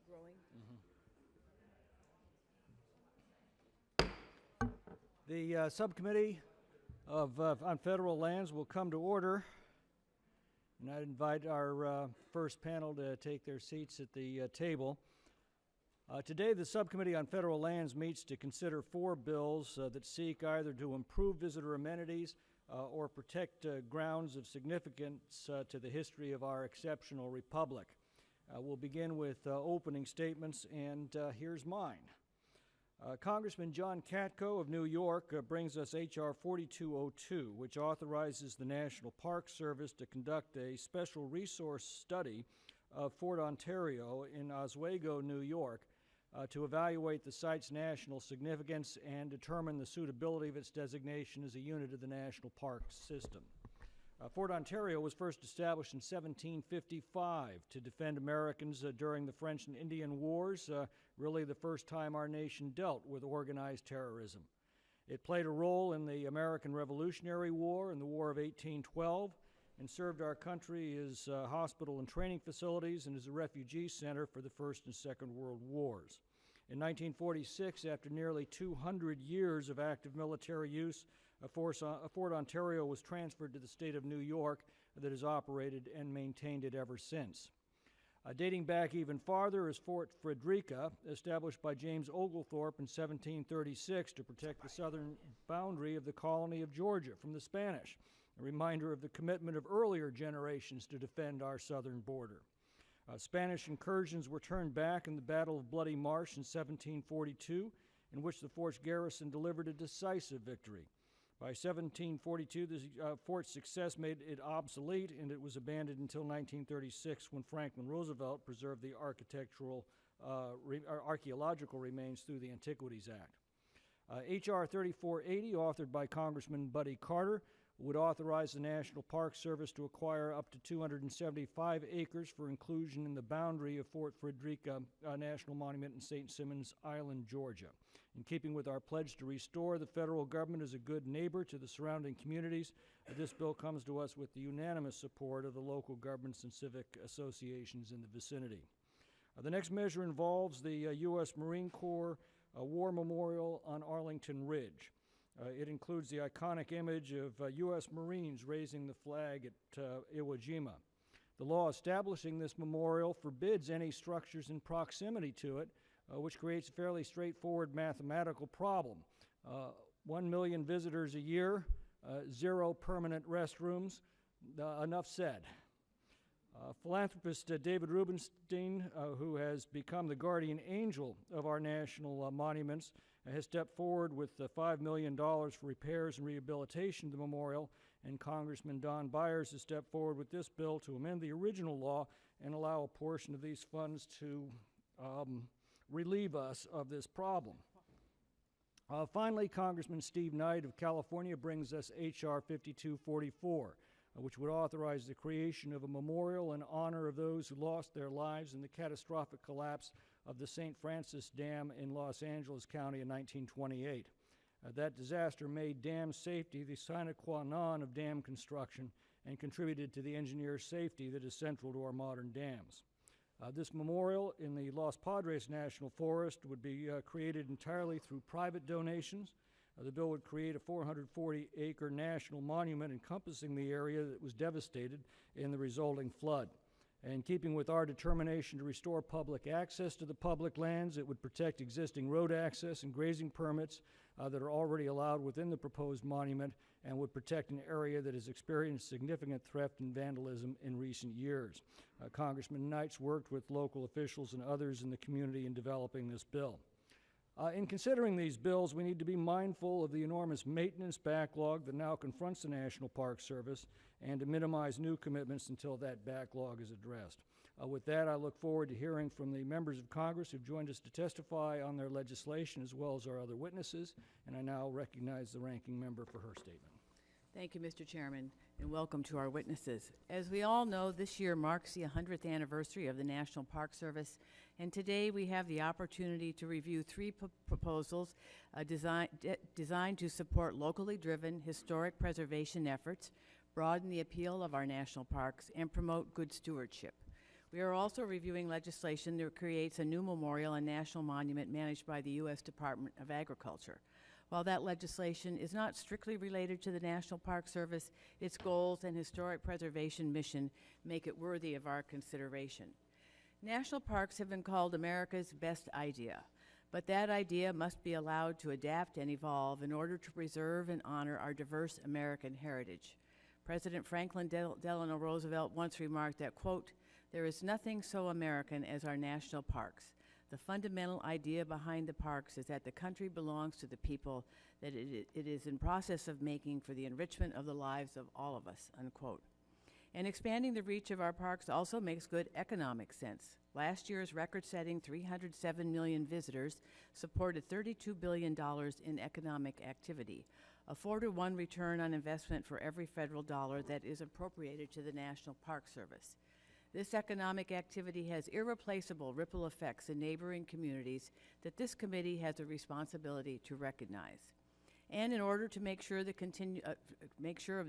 growing. The Subcommittee on Federal Lands will come to order. And I'd invite our first panel to take their seats at the table. Today, the Subcommittee on Federal Lands meets to consider 4 bills that seek either to improve visitor amenities or protect grounds of significance to the history of our exceptional republic. We'll begin with opening statements, and here's mine. Congressman John Katko of New York brings us H.R. 4202, which authorizes the National Park Service to conduct a special resource study of Fort Ontario in Oswego, New York, to evaluate the site's national significance and determine the suitability of its designation as a unit of the national park system. Fort Ontario was first established in 1755 to defend Americans during the French and Indian Wars, really the first time our nation dealt with organized terrorism. It played a role in the American Revolutionary War and the War of 1812 and served our country as hospital and training facilities and as a refugee center for the First and Second World Wars. In 1946, after nearly 200 years of active military use, Fort Ontario was transferred to the state of New York that has operated and maintained it ever since. Dating back even farther is Fort Frederica, established by James Oglethorpe in 1736 to protect the southern boundary of the colony of Georgia from the Spanish, a reminder of the commitment of earlier generations to defend our southern border. Spanish incursions were turned back in the Battle of Bloody Marsh in 1742, in which the fort's garrison delivered a decisive victory. By 1742, the fort's success made it obsolete, and it was abandoned until 1936 when Franklin Roosevelt preserved the archaeological remains through the Antiquities Act. H.R. 3480, authored by Congressman Buddy Carter, would authorize the National Park Service to acquire up to 275 acres for inclusion in the boundary of Fort Frederica National Monument in St. Simons Island, Georgia. In keeping with our pledge to restore the federal government as a good neighbor to the surrounding communities, this bill comes to us with the unanimous support of the local governments and civic associations in the vicinity. The next measure involves the U.S. Marine Corps War Memorial on Arlington Ridge. It includes the iconic image of U.S. Marines raising the flag at Iwo Jima. The law establishing this memorial forbids any structures in proximity to it, which creates a fairly straightforward mathematical problem. 1 million visitors a year, 0 permanent restrooms, enough said. Philanthropist David Rubenstein, who has become the guardian angel of our national monuments, has stepped forward with $5 million for repairs and rehabilitation of the memorial, and Congressman Don Byers has stepped forward with this bill to amend the original law and allow a portion of these funds to relieve us of this problem. Finally, Congressman Steve Knight of California brings us H.R. 5244, which would authorize the creation of a memorial in honor of those who lost their lives in the catastrophic collapse of the St. Francis Dam in Los Angeles County in 1928. That disaster made dam safety the sine qua non of dam construction and contributed to the engineer safety that is central to our modern dams. This memorial in the Los Padres National Forest would be created entirely through private donations. The bill would create a 440-acre national monument encompassing the area that was devastated in the resulting flood. In keeping with our determination to restore public access to the public lands, it would protect existing road access and grazing permits that are already allowed within the proposed monument and would protect an area that has experienced significant theft and vandalism in recent years. Congressman Knight's worked with local officials and others in the community in developing this bill. In considering these bills, we need to be mindful of the enormous maintenance backlog that now confronts the National Park Service and to minimize new commitments until that backlog is addressed. With that, I look forward to hearing from the members of Congress who've joined us to testify on their legislation as well as our other witnesses, and I now recognize the ranking member for her statement. Thank you, Mr. Chairman, and welcome to our witnesses. As we all know, this year marks the 100th anniversary of the National Park Service, and today we have the opportunity to review 3 proposals designed to support locally driven historic preservation efforts, broaden the appeal of our national parks, and promote good stewardship. We are also reviewing legislation that creates a new memorial and national monument managed by the U.S. Department of Agriculture. While that legislation is not strictly related to the National Park Service, its goals and historic preservation mission make it worthy of our consideration. National parks have been called America's best idea, but that idea must be allowed to adapt and evolve in order to preserve and honor our diverse American heritage. President Franklin Delano Roosevelt once remarked that, quote, "There is nothing so American as our national parks. The fundamental idea behind the parks is that the country belongs to the people, that it is in process of making for the enrichment of the lives of all of us," unquote. And expanding the reach of our parks also makes good economic sense. Last year's record-setting 307 million visitors supported $32 billion in economic activity, a 4-to-1 return on investment for every federal dollar that is appropriated to the National Park Service. This economic activity has irreplaceable ripple effects in neighboring communities that this committee has a responsibility to recognize. And in order to make sure of the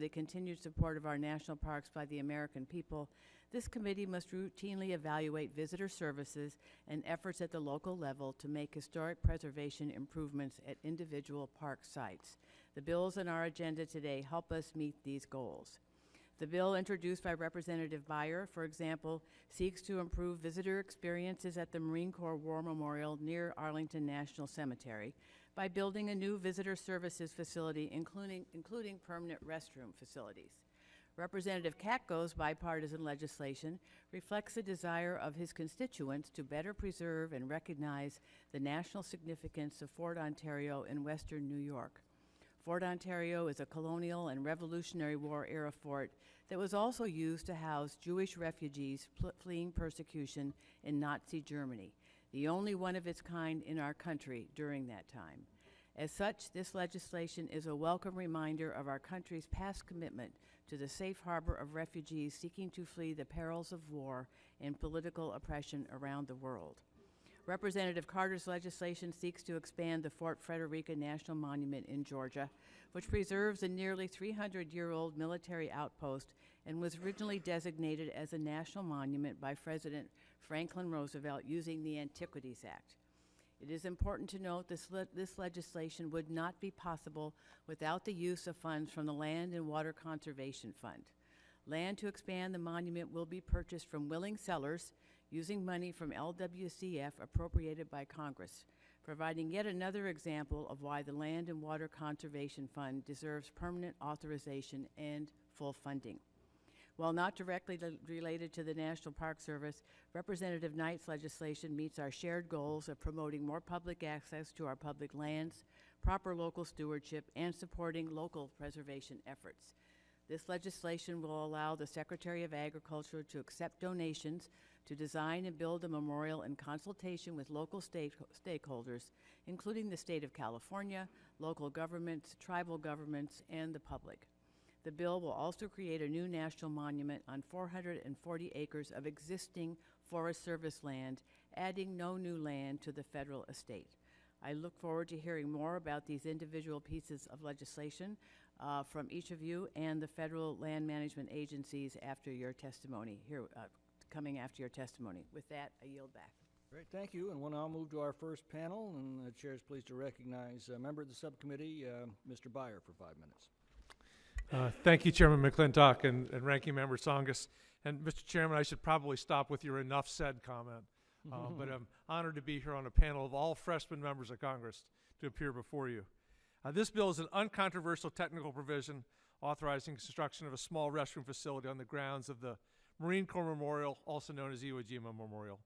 continued support of our national parks by the American people, this committee must routinely evaluate visitor services and efforts at the local level to make historic preservation improvements at individual park sites. The bills on our agenda today help us meet these goals. The bill introduced by Representative Beyer, for example, seeks to improve visitor experiences at the Marine Corps War Memorial near Arlington National Cemetery by building a new visitor services facility, including permanent restroom facilities. Representative Katko's bipartisan legislation reflects the desire of his constituents to better preserve and recognize the national significance of Fort Ontario in western New York. Fort Ontario is a colonial and Revolutionary War era fort that was also used to house Jewish refugees fleeing persecution in Nazi Germany, the only one of its kind in our country during that time. As such, this legislation is a welcome reminder of our country's past commitment to the safe harbor of refugees seeking to flee the perils of war and political oppression around the world. Representative Carter's legislation seeks to expand the Fort Frederica National Monument in Georgia, which preserves a nearly 300-year-old military outpost and was originally designated as a national monument by President Franklin Roosevelt using the Antiquities Act. It is important to note this legislation would not be possible without the use of funds from the Land and Water Conservation Fund. Land to expand the monument will be purchased from willing sellers using money from LWCF appropriated by Congress, providing yet another example of why the Land and Water Conservation Fund deserves permanent authorization and full funding. While not directly related to the National Park Service, Representative Knight's legislation meets our shared goals of promoting more public access to our public lands, proper local stewardship, and supporting local preservation efforts. This legislation will allow the Secretary of Agriculture to accept donations to design and build a memorial in consultation with local stakeholders, including the state of California, local governments, tribal governments, and the public. The bill will also create a new national monument on 440 acres of existing Forest Service land, adding no new land to the federal estate. I look forward to hearing more about these individual pieces of legislation from each of you and the federal land management agencies after your testimony coming after your testimony. With that, I yield back. Great, thank you. And we'll now move to our first panel, and the chair is pleased to recognize a member of the subcommittee, Mr. Beyer, for 5 minutes. Thank you, Chairman McClintock and Ranking Member Tsongas. And Mr. Chairman, I should probably stop with your enough said comment, but I'm honored to be here on a panel of all freshman members of Congress to appear before you. This bill is an uncontroversial technical provision authorizing construction of a small restroom facility on the grounds of the Marine Corps Memorial, also known as Iwo Jima Memorial.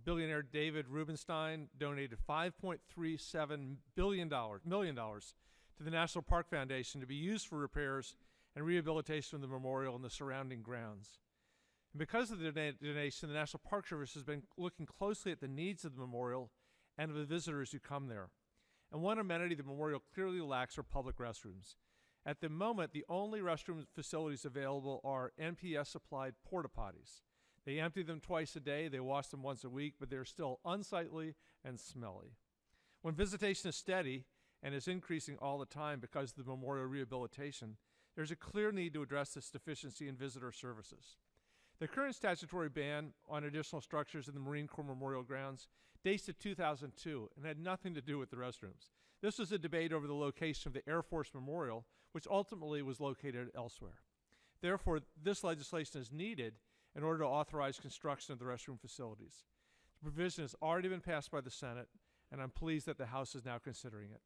Billionaire David Rubenstein donated $5.37 million to the National Park Foundation to be used for repairs and rehabilitation of the memorial and the surrounding grounds. And because of the donation, the National Park Service has been looking closely at the needs of the memorial and of the visitors who come there. And one amenity the memorial clearly lacks are public restrooms. At the moment, the only restroom facilities available are NPS-supplied porta potties. They empty them twice a day, they wash them once a week, but they're still unsightly and smelly. When visitation is steady and is increasing all the time because of the memorial rehabilitation, there's a clear need to address this deficiency in visitor services. The current statutory ban on additional structures in the Marine Corps Memorial Grounds dates to 2002 and had nothing to do with the restrooms. This was a debate over the location of the Air Force Memorial, which ultimately was located elsewhere. Therefore, this legislation is needed in order to authorize construction of the restroom facilities. The provision has already been passed by the Senate, and I'm pleased that the House is now considering it.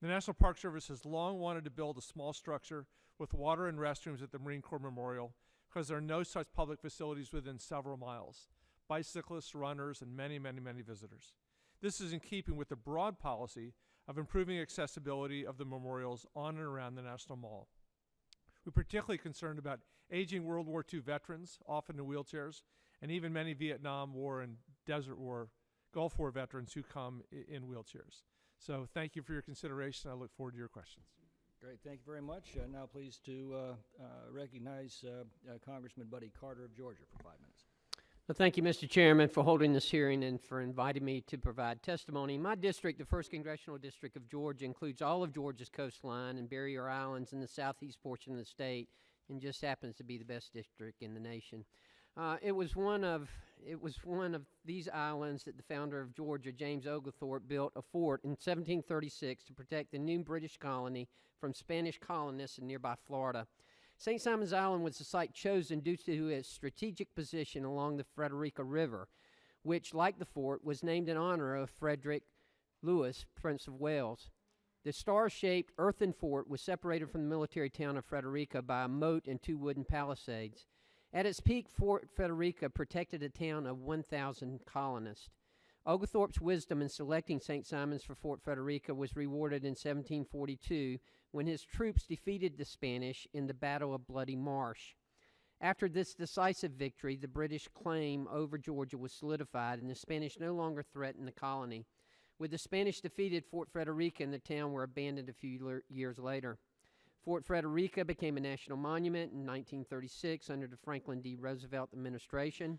The National Park Service has long wanted to build a small structure with water and restrooms at the Marine Corps Memorial because there are no such public facilities within several miles. Bicyclists, runners, and many, many, many visitors. This is in keeping with the broad policy of improving accessibility of the memorials on and around the National Mall. We're particularly concerned about aging World War II veterans, often in wheelchairs, and even many Vietnam War and Desert War, Gulf War veterans who come in wheelchairs. So thank you for your consideration. I look forward to your questions. Great, thank you very much. Now pleased to recognize Congressman Buddy Carter of Georgia for 5 minutes. Well, thank you, Mr. Chairman, for holding this hearing and for inviting me to provide testimony. My district, the 1st Congressional District of Georgia, includes all of Georgia's coastline and barrier islands in the southeast portion of the state, and just happens to be the best district in the nation. It was one of these islands that the founder of Georgia, James Oglethorpe, built a fort in 1736 to protect the new British colony from Spanish colonists in nearby Florida. St. Simon's Island was the site chosen due to its strategic position along the Frederica River, which, like the fort, was named in honor of Frederick Lewis, Prince of Wales. The star-shaped earthen fort was separated from the military town of Frederica by a moat and 2 wooden palisades. At its peak, Fort Frederica protected a town of 1,000 colonists. Oglethorpe's wisdom in selecting St. Simon's for Fort Frederica was rewarded in 1742 when his troops defeated the Spanish in the Battle of Bloody Marsh. After this decisive victory, the British claim over Georgia was solidified, and the Spanish no longer threatened the colony. With the Spanish defeated, Fort Frederica and the town were abandoned a few years later. Fort Frederica became a national monument in 1936 under the Franklin D. Roosevelt administration.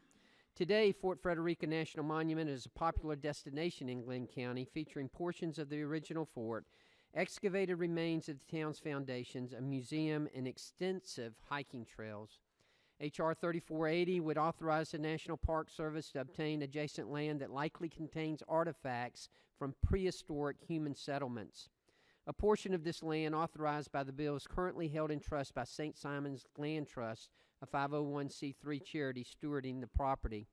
Today, Fort Frederica National Monument is a popular destination in Glenn County, featuring portions of the original fort, excavated remains of the town's foundations, a museum, and extensive hiking trails. H.R. 3480 would authorize the National Park Service to obtain adjacent land that likely contains artifacts from prehistoric human settlements. A portion of this land authorized by the bill is currently held in trust by St. Simon's Land Trust, a 501c3 charity stewarding the property.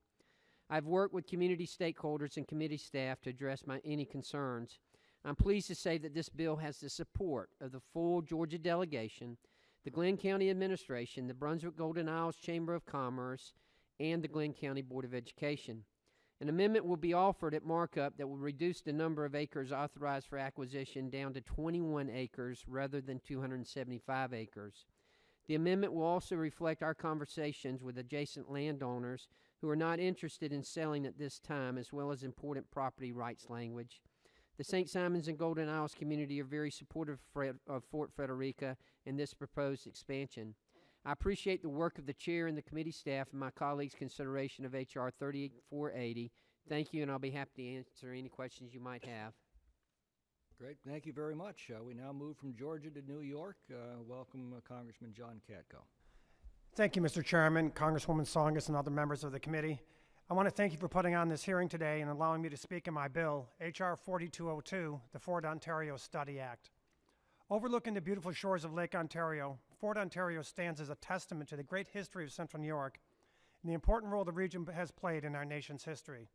I've worked with community stakeholders and committee staff to address any concerns. I'm pleased to say that this bill has the support of the full Georgia delegation, the Glenn County Administration, the Brunswick Golden Isles Chamber of Commerce, and the Glenn County Board of Education. An amendment will be offered at markup that will reduce the number of acres authorized for acquisition down to 21 acres rather than 275 acres. The amendment will also reflect our conversations with adjacent landowners who are not interested in selling at this time, as well as important property rights language. The St. Simons and Golden Isles community are very supportive of Fort Frederica and this proposed expansion. I appreciate the work of the chair and the committee staff and my colleagues' consideration of H.R. 3480. Thank you, and I'll be happy to answer any questions you might have. Great, thank you very much. We now move from Georgia to New York. Welcome Congressman John Katko. Thank you, Mr. Chairman, Congresswoman Songus, and other members of the committee. I want to thank you for putting on this hearing today and allowing me to speak in my bill, H.R. 4202, the Fort Ontario Study Act. Overlooking the beautiful shores of Lake Ontario, Fort Ontario stands as a testament to the great history of Central New York and the important role the region has played in our nation's history.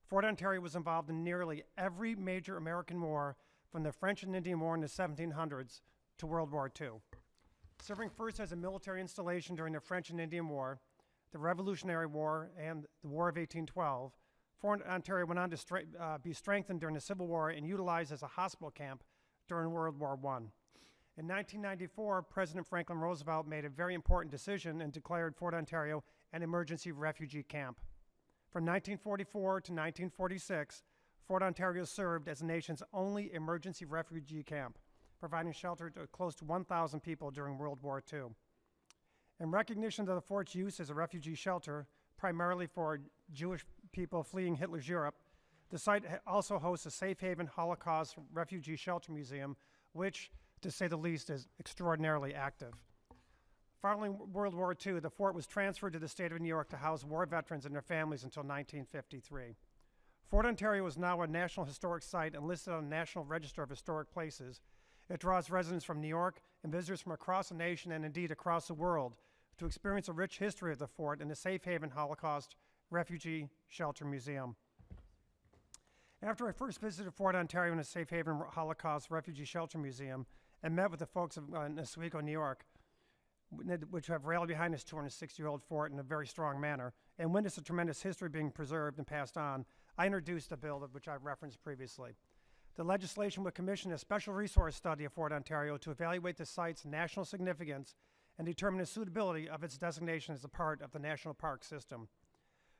Fort Ontario was involved in nearly every major American war, from the French and Indian War in the 1700s to World War II. Serving first as a military installation during the French and Indian War, the Revolutionary War, and the War of 1812, Fort Ontario went on to be strengthened during the Civil War and utilized as a hospital camp during World War I. In 1994, President Franklin Roosevelt made a very important decision and declared Fort Ontario an emergency refugee camp. From 1944 to 1946, Fort Ontario served as the nation's only emergency refugee camp, providing shelter to close to 1,000 people during World War II. In recognition of the fort's use as a refugee shelter, primarily for Jewish people fleeing Hitler's Europe, the site also hosts a safe haven Holocaust refugee shelter museum, which, to say the least, is extraordinarily active. Following World War II, the fort was transferred to the state of New York to house war veterans and their families until 1953. Fort Ontario is now a National Historic Site and listed on the National Register of Historic Places. It draws residents from New York and visitors from across the nation and indeed across the world to experience a rich history of the fort in the Safe Haven Holocaust Refugee Shelter Museum. After I first visited Fort Ontario and the Safe Haven Holocaust Refugee Shelter Museum and met with the folks of Oswego, New York, which have rallied behind this 260-year-old fort in a very strong manner, and witnessed a tremendous history being preserved and passed on, I introduced the bill which I referenced previously. The legislation would commission a special resource study of Fort Ontario to evaluate the site's national significance and determine the suitability of its designation as a part of the national park system.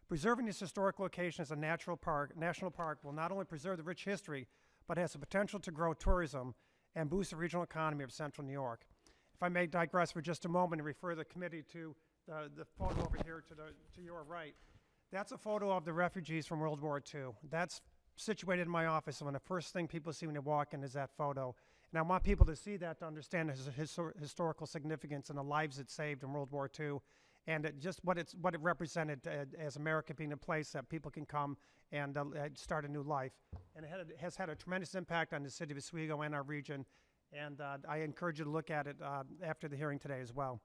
Preserving this historic location as a national park will not only preserve the rich history, but has the potential to grow tourism and boost the regional economy of central New York. If I may digress for just a moment and refer the committee to the photo over here to your right. That's a photo of the refugees from World War II. That's situated in my office, and the first thing people see when they walk in is that photo. And I want people to see that to understand the historical significance and the lives it saved in World War II, and just what it represented as America being a place that people can come and start a new life. And it has had a tremendous impact on the city of Oswego and our region, and I encourage you to look at it after the hearing today as well.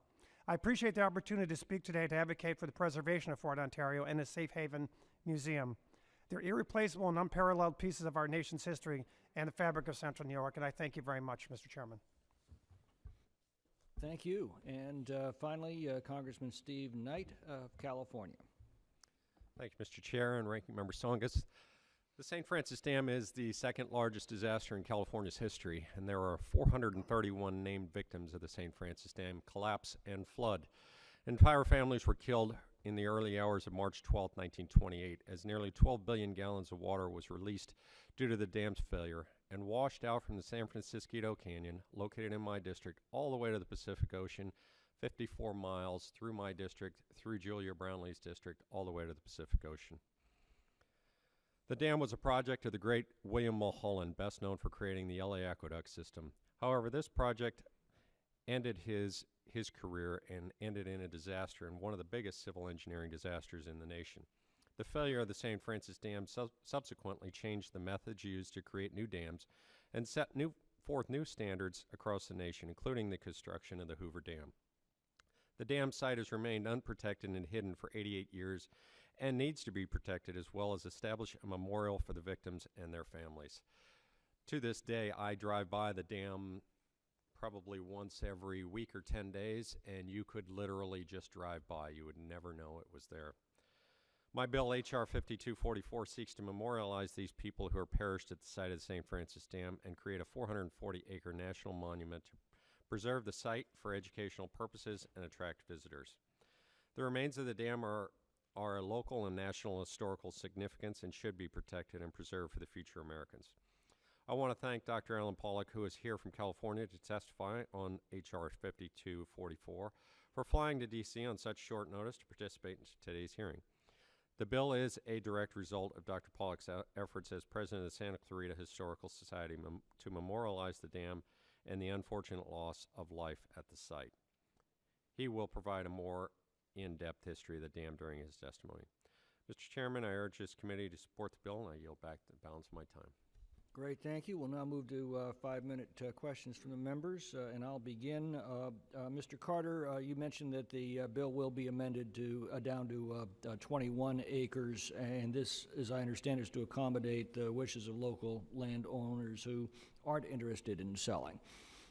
I appreciate the opportunity to speak today to advocate for the preservation of Fort Ontario and the Safe Haven Museum. They're irreplaceable and unparalleled pieces of our nation's history and the fabric of central New York, and I thank you very much, Mr. Chairman. Thank you. And finally, Congressman Steve Knight of California. Thank you, Mr. Chair and Ranking Member Tsongas. The St. Francis Dam is the second largest disaster in California's history, and there are 431 named victims of the St. Francis Dam collapse and flood. Entire families were killed in the early hours of March 12, 1928, as nearly 12 billion gallons of water was released due to the dam's failure and washed out from the San Francisco Canyon, located in my district, all the way to the Pacific Ocean, 54 miles through my district, through Julia Brownlee's district, all the way to the Pacific Ocean. The dam was a project of the great William Mulholland, best known for creating the LA Aqueduct system. However, this project ended his career and ended in a disaster, and one of the biggest civil engineering disasters in the nation. The failure of the St. Francis Dam subsequently changed the methods used to create new dams and set forth new standards across the nation, including the construction of the Hoover Dam. The dam site has remained unprotected and hidden for 88 years and needs to be protected, as well as establish a memorial for the victims and their families. To this day, I drive by the dam probably once every week or 10 days, and you could literally just drive by. You would never know it was there. My bill, H.R. 5244, seeks to memorialize these people who are perished at the site of the St. Francis Dam and create a 440-acre national monument to preserve the site for educational purposes and attract visitors. The remains of the dam are a local and national historical significance and should be protected and preserved for the future Americans. I want to thank Dr. Alan Pollack, who is here from California to testify on H.R. 5244, for flying to D.C. on such short notice to participate in today's hearing. The bill is a direct result of Dr. Pollack's efforts as president of the Santa Clarita Historical Society to memorialize the dam and the unfortunate loss of life at the site. He will provide a more in-depth history of the dam during his testimony. Mr. Chairman, I urge this committee to support the bill, and I yield back the balance of my time. Great, thank you. We'll now move to 5-minute questions from the members, and I'll begin. Mr. Carter, you mentioned that the bill will be amended to down to 21 acres, and this, as I understand, is to accommodate the wishes of local landowners who aren't interested in selling.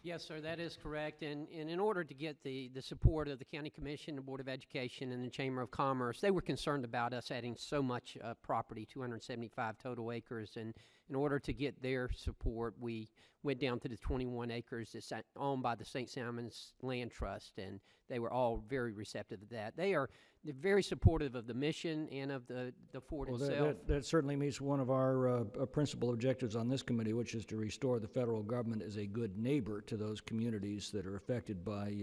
Yes, sir, that is correct. And in order to get the support of the County Commission, the Board of Education, and the Chamber of Commerce, they were concerned about us adding so much property, 275 total acres. And in order to get their support, we went down to the 21 acres that's owned by the St. Simon's Land Trust, and they were all very receptive to that. They're very supportive of the mission and of the fort itself. That certainly meets one of our principal objectives on this committee, which is to restore the federal government as a good neighbor to those communities that are affected by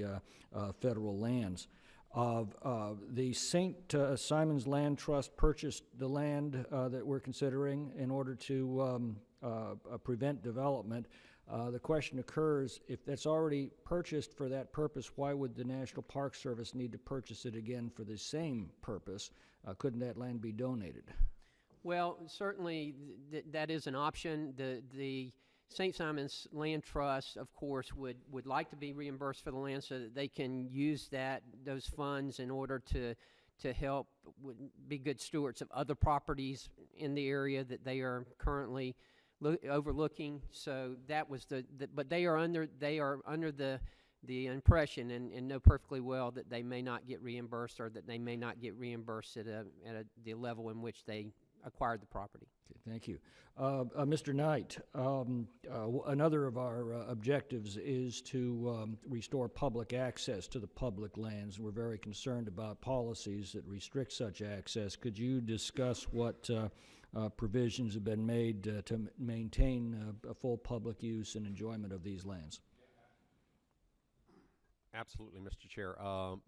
federal lands. The St. Simon's Land Trust purchased the land that we're considering in order to prevent development. The question occurs, if that's already purchased for that purpose, why would the National Park Service need to purchase it again for the same purpose? Couldn't that land be donated? Well, certainly that is an option. The St. Simon's Land Trust, of course, would like to be reimbursed for the land so that they can use those funds in order to help be good stewards of other properties in the area that they are currently overlooking. So that was but they are under the impression and know perfectly well that they may not get reimbursed, or that they may not get reimbursed at the level in which they acquired the property. Okay, thank you. Mr. Knight, another of our objectives is to restore public access to the public lands. We're very concerned about policies that restrict such access. Could you discuss what provisions have been made to maintain a full public use and enjoyment of these lands? Absolutely, Mr. Chair.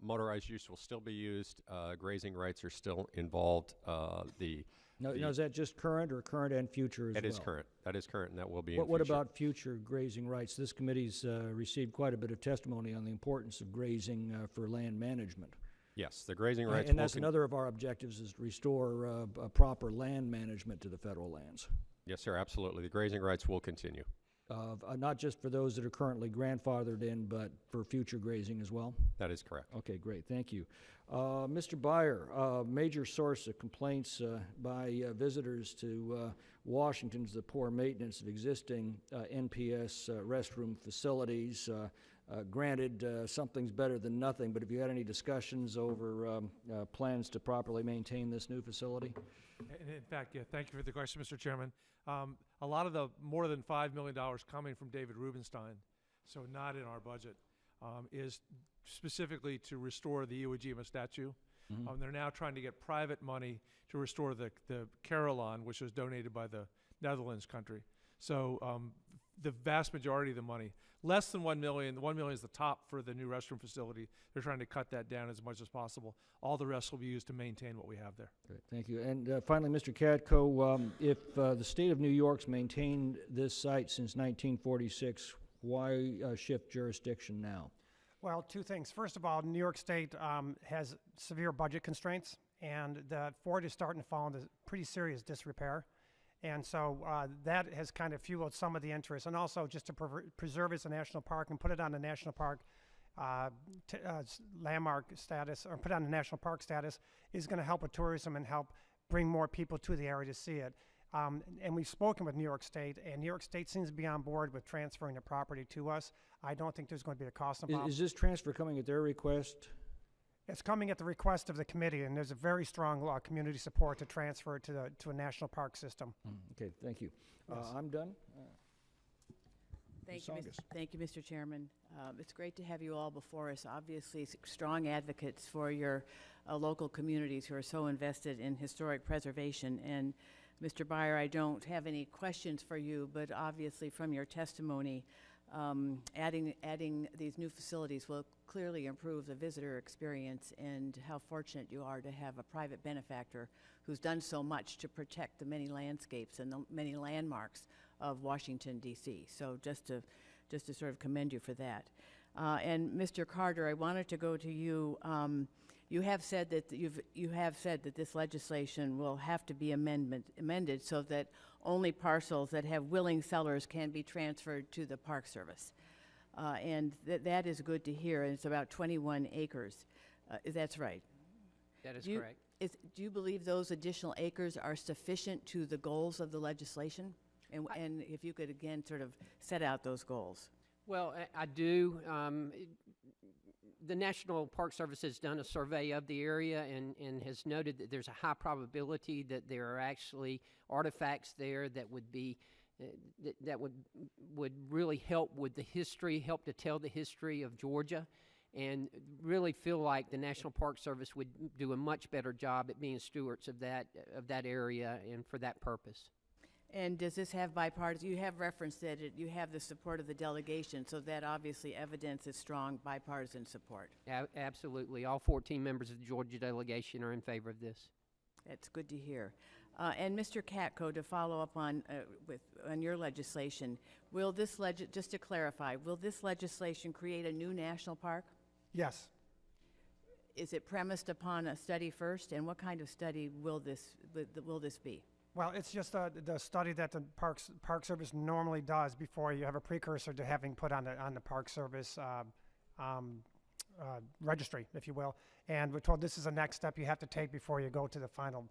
Motorized use will still be used. Grazing rights are still involved. Now, is that just current or current and future as well? It is current. That is current, and that will be in What future. about future grazing rights? This committee's received quite a bit of testimony on the importance of grazing for land management. Yes, the grazing rights And will that's another of our objectives, is to restore proper land management to the federal lands. Yes, sir, absolutely. The grazing rights will continue. Not just for those that are currently grandfathered in, but for future grazing as well? That is correct. Okay, great, thank you. Mr. Byer, major source of complaints by visitors to Washington is the poor maintenance of existing NPS restroom facilities. Granted, something's better than nothing, but have you had any discussions over plans to properly maintain this new facility? In fact, yeah, thank you for the question, Mr. Chairman. A lot of the more than $5 million coming from David Rubenstein, so not in our budget, is specifically to restore the Iwo Jima statue. They're now trying to get private money to restore the Carillon, which was donated by the Netherlands country. So the vast majority of the money, less than $1 million, the $1 million is the top for the new restroom facility. They're trying to cut that down as much as possible. All the rest will be used to maintain what we have there. Great, thank you. And finally, Mr. Katko, if the state of New York's maintained this site since 1946, why shift jurisdiction now? Well, two things. First of all, New York State has severe budget constraints, and the fort is starting to fall into pretty serious disrepair. And so that has kind of fueled some of the interest. And also just to preserve it as a national park and put it on the national park landmark status, or put it on the national park status, is going to help with tourism and help bring more people to the area to see it. And we've spoken with New York State, and New York State seems to be on board with transferring the property to us. I don't think there's going to be a cost involved. Is this transfer coming at their request? It's coming at the request of the committee, and there's a very strong community support to transfer it to a national park system. Okay, thank you. Yes. I'm done. Thank you, Mr. Chairman. It's great to have you all before us. Obviously, strong advocates for your local communities who are so invested in historic preservation. And Mr. Byer, I don't have any questions for you, but obviously from your testimony, adding these new facilities will clearly improve the visitor experience, and how fortunate you are to have a private benefactor who's done so much to protect the many landscapes and the many landmarks of Washington, D.C. So just to sort of commend you for that. And Mr. Carter, I wanted to go to you. You have said that this legislation will have to be amended so that only parcels that have willing sellers can be transferred to the Park Service. And that is good to hear, and it's about 21 acres. That's right. That is correct. Do you believe those additional acres are sufficient to the goals of the legislation? And if you could, again, sort of set out those goals. Well, I do. The National Park Service has done a survey of the area and has noted that there's a high probability that there are actually artifacts there that would be that would really help with the history, help to tell the history of Georgia, and really feel like the National Park Service would do a much better job at being stewards of that area, and for that purpose. And does this have bipartisan? You have referenced that you have the support of the delegation, so that obviously evidences strong bipartisan support. Absolutely. All 14 members of the Georgia delegation are in favor of this. That's good to hear. And Mr. Katko, to follow up on on your legislation, will this just to clarify, will this legislation create a new national park? Yes. Is it premised upon a study first, and what kind of study will this be? Well, it's just the study that the Park Service normally does before you have a precursor to having put on the Park Service registry, if you will. And we're told this is the next step you have to take before you go to the final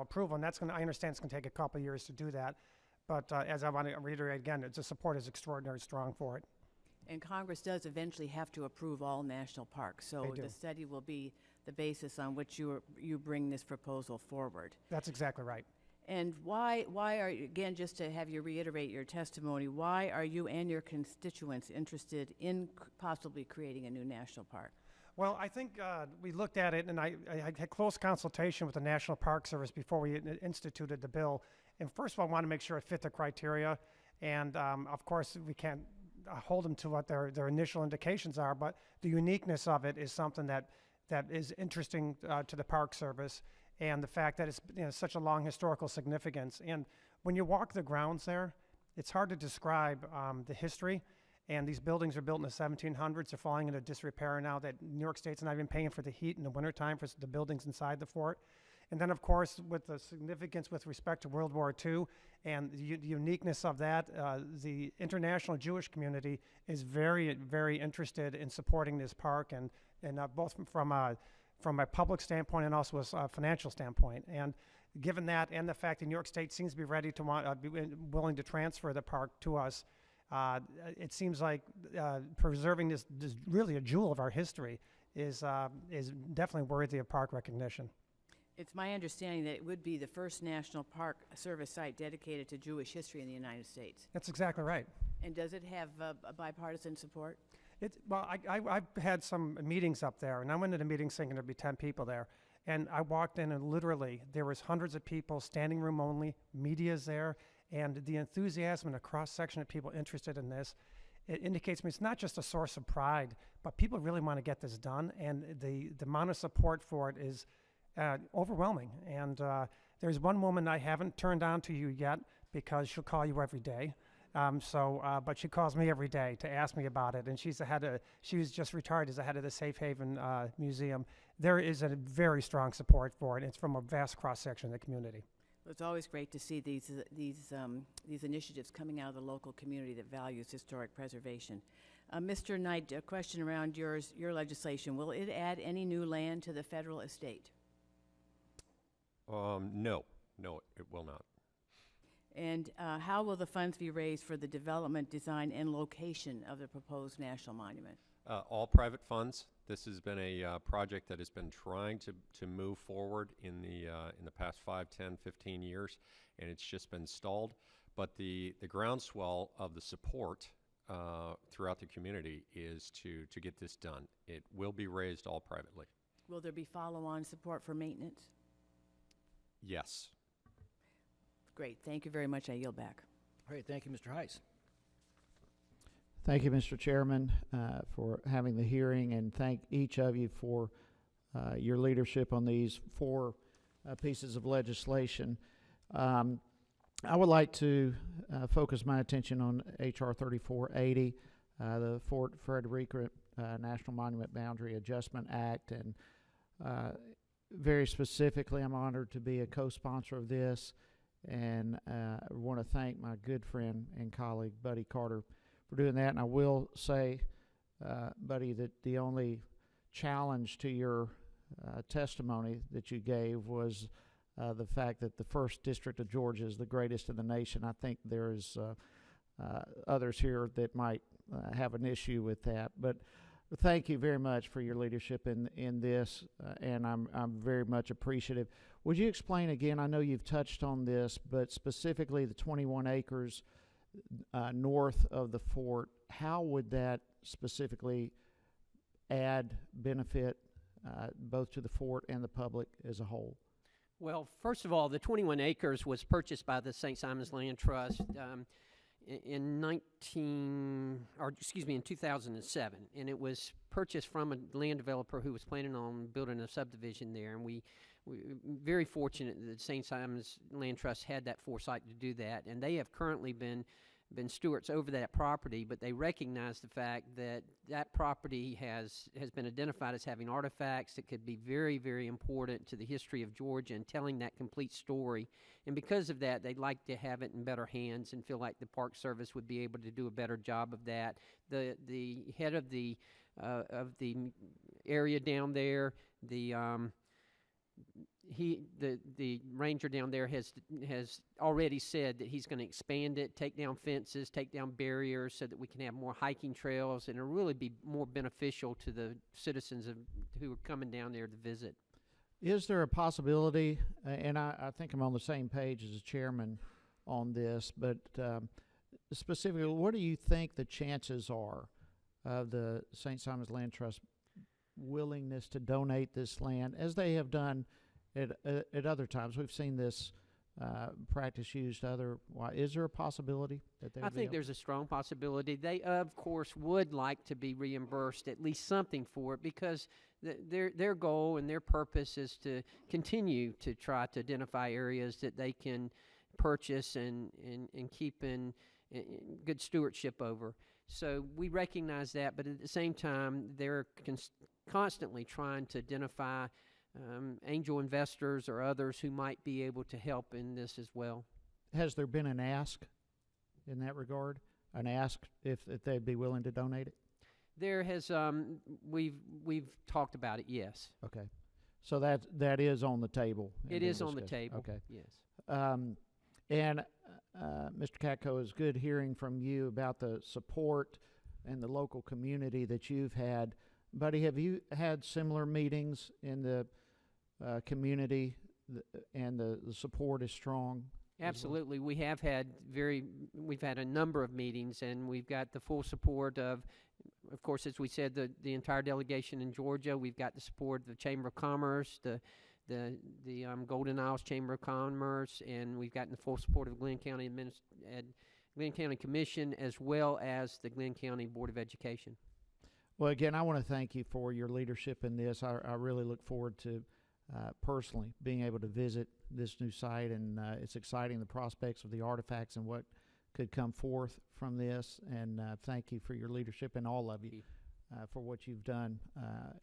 approval. And I understand it's going to take a couple of years to do that. But as I want to reiterate again, the support is extraordinarily strong for it. And Congress does eventually have to approve all national parks, so the study will be the basis on which you bring this proposal forward. That's exactly right. And why are you, again, just to have you reiterate your testimony, why are you and your constituents interested in possibly creating a new national park? Well, I think we looked at it, and I had close consultation with the National Park Service before we instituted the bill. And first of all, I want to make sure it fit the criteria. And of course, we can't hold them to what their initial indications are, but the uniqueness of it is something that is interesting to the Park Service, and the fact that it's such a long historical significance. And when you walk the grounds there, it's hard to describe the history. And these buildings are built in the 1700s. They're falling into disrepair now that New York State's not even paying for the heat in the wintertime for the buildings inside the fort. And then, of course, with the significance with respect to World War II and the uniqueness of that, the international Jewish community is very, very interested in supporting this park, and both from a public standpoint and also a financial standpoint. And given that, and the fact that New York State seems to be ready to be willing to transfer the park to us, it seems like preserving this really a jewel of our history is definitely worthy of park recognition. It's my understanding that it would be the first National Park Service site dedicated to Jewish history in the United States. That's exactly right. And does it have a bipartisan support? Well, I've had some meetings up there, and I went to the meeting thinking there'd be 10 people there. And I walked in, and literally there was hundreds of people, standing room only, media's there, and the enthusiasm and a cross-section of people interested in this, it indicates to me it's not just a source of pride, but people really want to get this done, and the amount of support for it is overwhelming. And there's one woman I haven't turned on to you yet because she'll call you every day. But she calls me every day to ask me about it, and she was just retired as the head of the Safe Haven Museum. There is a very strong support for it. It's from a vast cross-section of the community. Well, it's always great to see these initiatives coming out of the local community that values historic preservation. Mr. Knight, a question around your legislation. Will it add any new land to the federal estate? No, it will not. And how will the funds be raised for the development, design, and location of the proposed national monument? All private funds. This has been a project that has been trying to move forward in the past 5, 10, 15 years, and it's just been stalled. But the groundswell of the support throughout the community is to get this done. It will be raised all privately. Will there be follow-on support for maintenance? Yes. Great. Thank you very much. I yield back. All right, thank you, Mr. Heiss. Thank you, Mr. Chairman, for having the hearing, and thank each of you for your leadership on these 4 pieces of legislation. I would like to focus my attention on H.R. 3480, the Fort Frederica National Monument Boundary Adjustment Act, and very specifically, I'm honored to be a co-sponsor of this, and I want to thank my good friend and colleague, Buddy Carter, for doing that. And I will say, Buddy, that the only challenge to your testimony that you gave was the fact that the 1st District of Georgia is the greatest in the nation. I think there's others here that might have an issue with that. But thank you very much for your leadership in this, and I'm very much appreciative. Would you explain again, I know you've touched on this, but specifically the 21 acres north of the fort, how would that specifically add benefit both to the fort and the public as a whole? Well, first of all, the 21 acres was purchased by the St. Simon's Land Trust in 2007, and it was purchased from a land developer who was planning on building a subdivision there, and we very fortunate that the St. Simon's Land Trust had that foresight to do that, and they have currently been stewards over that property, but they recognize the fact that that property has been identified as having artifacts that could be very, very important to the history of Georgia and telling that complete story. And because of that, they'd like to have it in better hands and feel like the Park Service would be able to do a better job of that. The head of the area down there, the ranger down there has already said that he's going to expand it, take down fences, take down barriers so that we can have more hiking trails, and it'll really be more beneficial to the citizens who are coming down there to visit. Is there a possibility, and I think I'm on the same page as the chairman on this, but specifically, what do you think the chances are of the St. Simon's Land Trust willingness to donate this land, as they have done at other times? We've seen this practice used is there a possibility that they would I think there's a strong possibility. They, of course, would like to be reimbursed at least something for it, because their goal and their purpose is to continue to try to identify areas that they can purchase and keep in good stewardship over. So we recognize that, but at the same time, they're constantly trying to identify angel investors or others who might be able to help in this as well. Has there been an ask in that regard? An ask if they'd be willing to donate it? There has, we've talked about it, yes. Okay. So that is on the table. It is on the table. Okay. Yes. And Mr. Katko, it's good hearing from you about the support and the local community that you've had. Buddy, have you had similar meetings in the community, and the support is strong? Absolutely. We've had a number of meetings, and we've got the full support of course, as we said, the entire delegation in Georgia. We've got the support of the Chamber of Commerce, the Golden Isles Chamber of Commerce, and we've gotten the full support of Glenn County Glenn County Commission, as well as the Glenn County Board of Education. Well, again, I want to thank you for your leadership in this. I really look forward to personally being able to visit this new site, and it's exciting, the prospects of the artifacts and what could come forth from this. And thank you for your leadership, and all of you for what you've done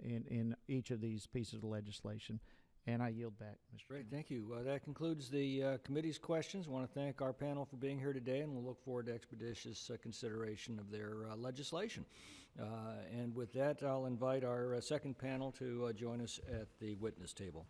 in each of these pieces of legislation. And I yield back, Mr. Great, thank you. That concludes the committee's questions. I want to thank our panel for being here today, and we'll look forward to expeditious consideration of their legislation. And with that, I'll invite our second panel to join us at the witness table.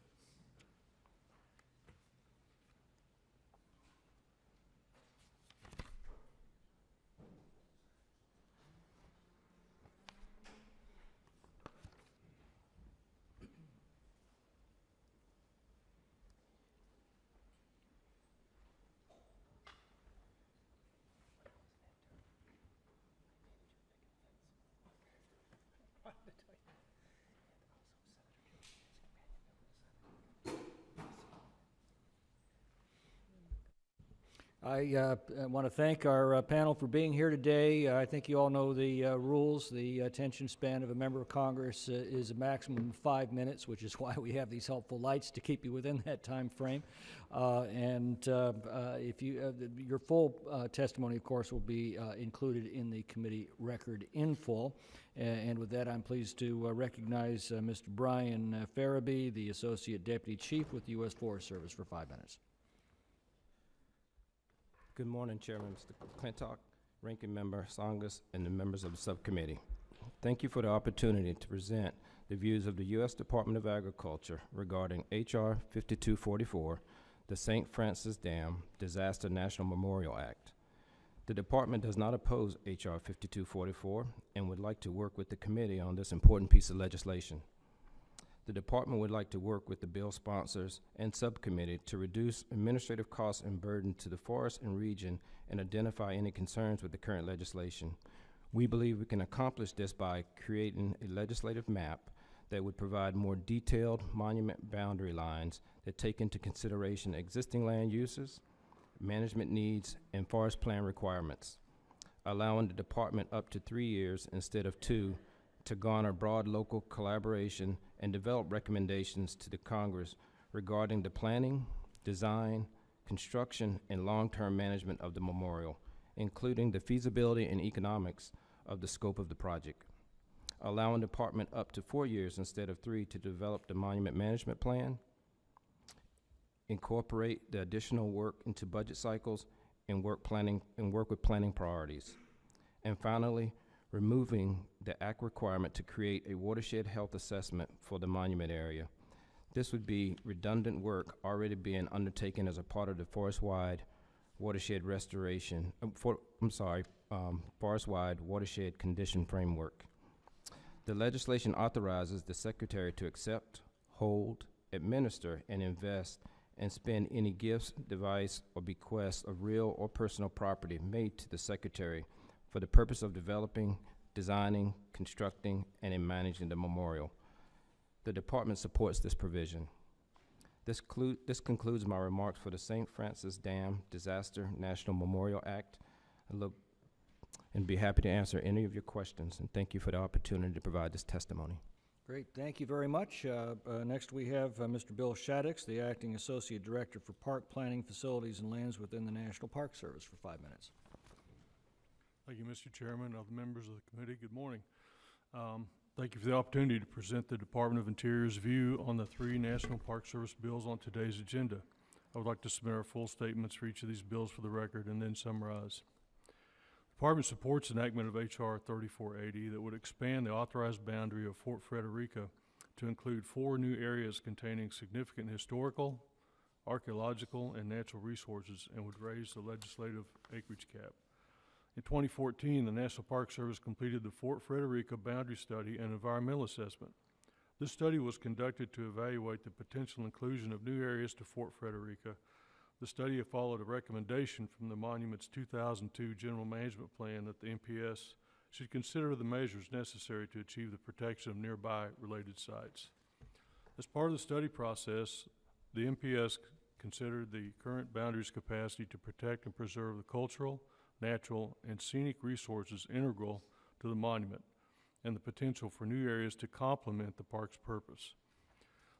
I want to thank our panel for being here today. I think you all know the rules. The attention span of a member of Congress is a maximum of 5 minutes, which is why we have these helpful lights to keep you within that time frame. If you, your full testimony, of course, will be included in the committee record in full. And with that, I'm pleased to recognize Mr. Brian Farabee, the Associate Deputy Chief with the U.S. Forest Service, for 5 minutes. Good morning, Chairman Mr. McClintock, Ranking Member Songus, and the members of the subcommittee. Thank you for the opportunity to present the views of the U.S. Department of Agriculture regarding H.R. 5244, the St. Francis Dam Disaster National Memorial Act. The department does not oppose H.R. 5244 and would like to work with the committee on this important piece of legislation. The department would like to work with the bill sponsors and subcommittee to reduce administrative costs and burden to the forest and region and identify any concerns with the current legislation. We believe we can accomplish this by creating a legislative map that would provide more detailed monument boundary lines that take into consideration existing land uses, management needs, and forest plan requirements, allowing the department up to 3 years instead of 2 to garner broad local collaboration and develop recommendations to the Congress regarding the planning, design, construction, and long-term management of the memorial, including the feasibility and economics of the scope of the project, allowing the department up to 4 years instead of 3 to develop the monument management plan, incorporate the additional work into budget cycles, and work with planning priorities. And finally, removing the act requirement to create a watershed health assessment for the monument area. This would be redundant work already being undertaken as a part of the forest-wide watershed restoration, forest-wide watershed condition framework. The legislation authorizes the Secretary to accept, hold, administer, and invest and spend any gifts, device, or bequests of real or personal property made to the Secretary for the purpose of developing, designing, constructing, and in managing the memorial. The Department supports this provision. This concludes my remarks for the St. Francis Dam Disaster National Memorial Act. And be happy to answer any of your questions, and thank you for the opportunity to provide this testimony. Great, thank you very much. Next we have Mr. Bill Shaddix, the Acting Associate Director for Park Planning, Facilities, and Lands within the National Park Service, for 5 minutes. Thank you, Mr. Chairman, other members of the committee. Good morning. Thank you for the opportunity to present the Department of Interior's view on the 3 National Park Service bills on today's agenda. I would like to submit our full statements for each of these bills for the record and then summarize. The Department supports enactment of H.R. 3480 that would expand the authorized boundary of Fort Frederica to include 4 new areas containing significant historical, archaeological, and natural resources, and would raise the legislative acreage cap. In 2014, the National Park Service completed the Fort Frederica Boundary Study and Environmental Assessment. This study was conducted to evaluate the potential inclusion of new areas to Fort Frederica. The study followed a recommendation from the Monument's 2002 General Management Plan that the MPS should consider the measures necessary to achieve the protection of nearby related sites. As part of the study process, the MPS considered the current boundary's capacity to protect and preserve the cultural, natural, and scenic resources integral to the monument, and the potential for new areas to complement the park's purpose.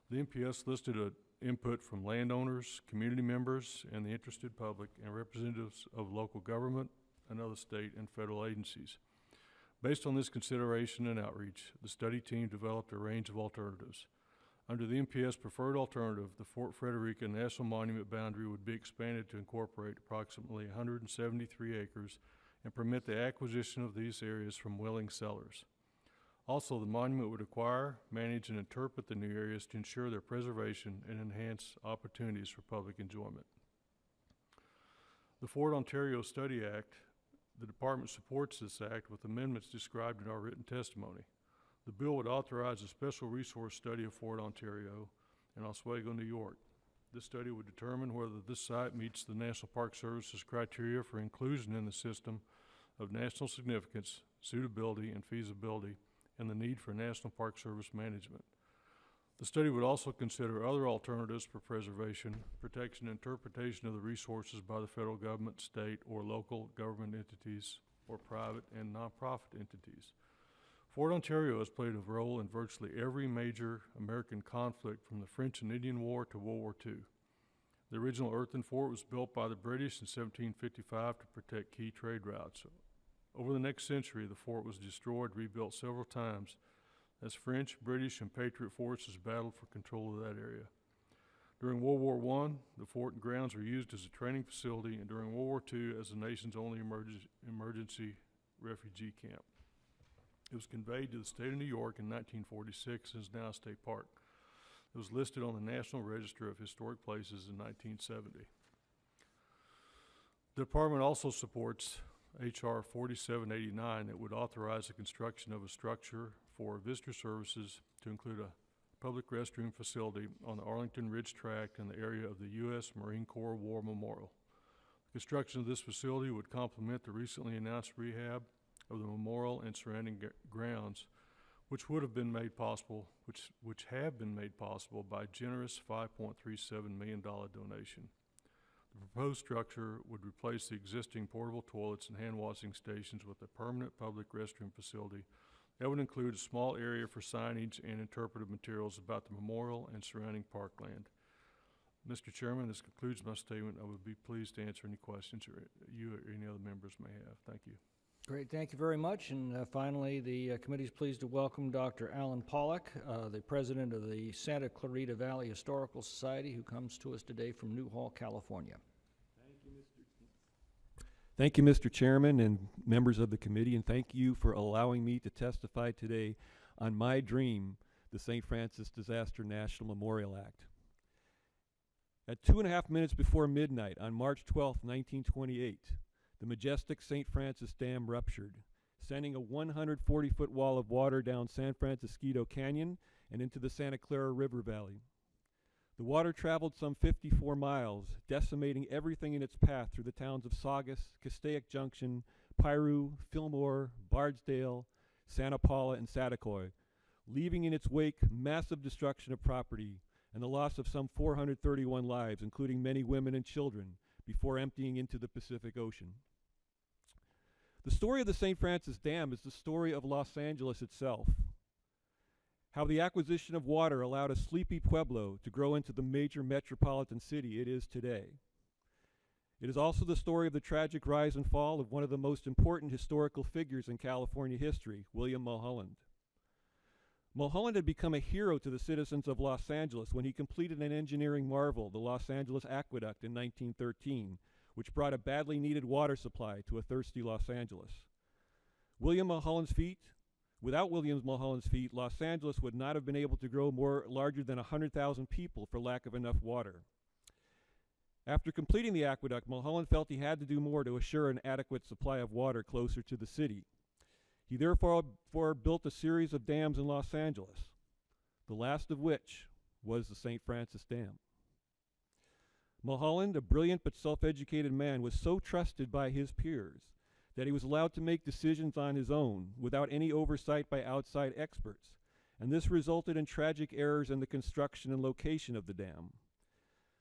The MPS listed input from landowners, community members, and the interested public, and representatives of local government and other state and federal agencies. Based on this consideration and outreach, the study team developed a range of alternatives. Under the MPS preferred alternative, the Fort Frederica National Monument boundary would be expanded to incorporate approximately 173 acres and permit the acquisition of these areas from willing sellers. Also, the monument would acquire, manage, and interpret the new areas to ensure their preservation and enhance opportunities for public enjoyment. The Fort Ontario Study Act, the Department supports this act with amendments described in our written testimony. The bill would authorize a special resource study of Fort Ontario in Oswego, New York. This study would determine whether this site meets the National Park Service's criteria for inclusion in the system of national significance, suitability, and feasibility, and the need for National Park Service management. The study would also consider other alternatives for preservation, protection, and interpretation of the resources by the federal government, state, or local government entities, or private and nonprofit entities. Fort Ontario has played a role in virtually every major American conflict from the French and Indian War to World War II. The original earthen fort was built by the British in 1755 to protect key trade routes. Over the next century, the fort was destroyed, rebuilt several times as French, British, and Patriot forces battled for control of that area. During World War I, the fort and grounds were used as a training facility, and during World War II as the nation's only emergency refugee camp. It was conveyed to the state of New York in 1946 and is now a state park. It was listed on the National Register of Historic Places in 1970. The department also supports H.R. 4789 that would authorize the construction of a structure for visitor services to include a public restroom facility on the Arlington Ridge Tract in the area of the U.S. Marine Corps War Memorial. The construction of this facility would complement the recently announced rehab of the memorial and surrounding grounds, which have been made possible by a generous $5.37 million donation. The proposed structure would replace the existing portable toilets and hand washing stations with a permanent public restroom facility that would include a small area for signage and interpretive materials about the memorial and surrounding parkland. Mr. Chairman, this concludes my statement. I would be pleased to answer any questions you or any other members may have. Thank you. Great, thank you very much. And finally, the committee is pleased to welcome Dr. Alan Pollack, the president of the Santa Clarita Valley Historical Society, who comes to us today from Newhall, California. Thank you, Mr. Chairman and members of the committee, and thank you for allowing me to testify today on my dream, the St. Francis Disaster National Memorial Act. At 2.5 minutes before midnight on March 12, 1928, the majestic St. Francis Dam ruptured, sending a 140-foot wall of water down San Francisco Canyon and into the Santa Clara River Valley. The water traveled some 54 miles, decimating everything in its path through the towns of Saugus, Castaic Junction, Piru, Fillmore, Bardesdale, Santa Paula, and Satacoy, leaving in its wake massive destruction of property and the loss of some 431 lives, including many women and children, before emptying into the Pacific Ocean. The story of the St. Francis Dam is the story of Los Angeles itself. How the acquisition of water allowed a sleepy pueblo to grow into the major metropolitan city it is today. It is also the story of the tragic rise and fall of one of the most important historical figures in California history, William Mulholland. Mulholland had become a hero to the citizens of Los Angeles when he completed an engineering marvel, the Los Angeles Aqueduct in 1913, which brought a badly needed water supply to a thirsty Los Angeles. Without William Mulholland's feat, Los Angeles would not have been able to grow larger than 100,000 people for lack of enough water. After completing the aqueduct, Mulholland felt he had to do more to assure an adequate supply of water closer to the city. He therefore built a series of dams in Los Angeles, the last of which was the St. Francis Dam. Mulholland, a brilliant but self-educated man, was so trusted by his peers that he was allowed to make decisions on his own without any oversight by outside experts, and this resulted in tragic errors in the construction and location of the dam.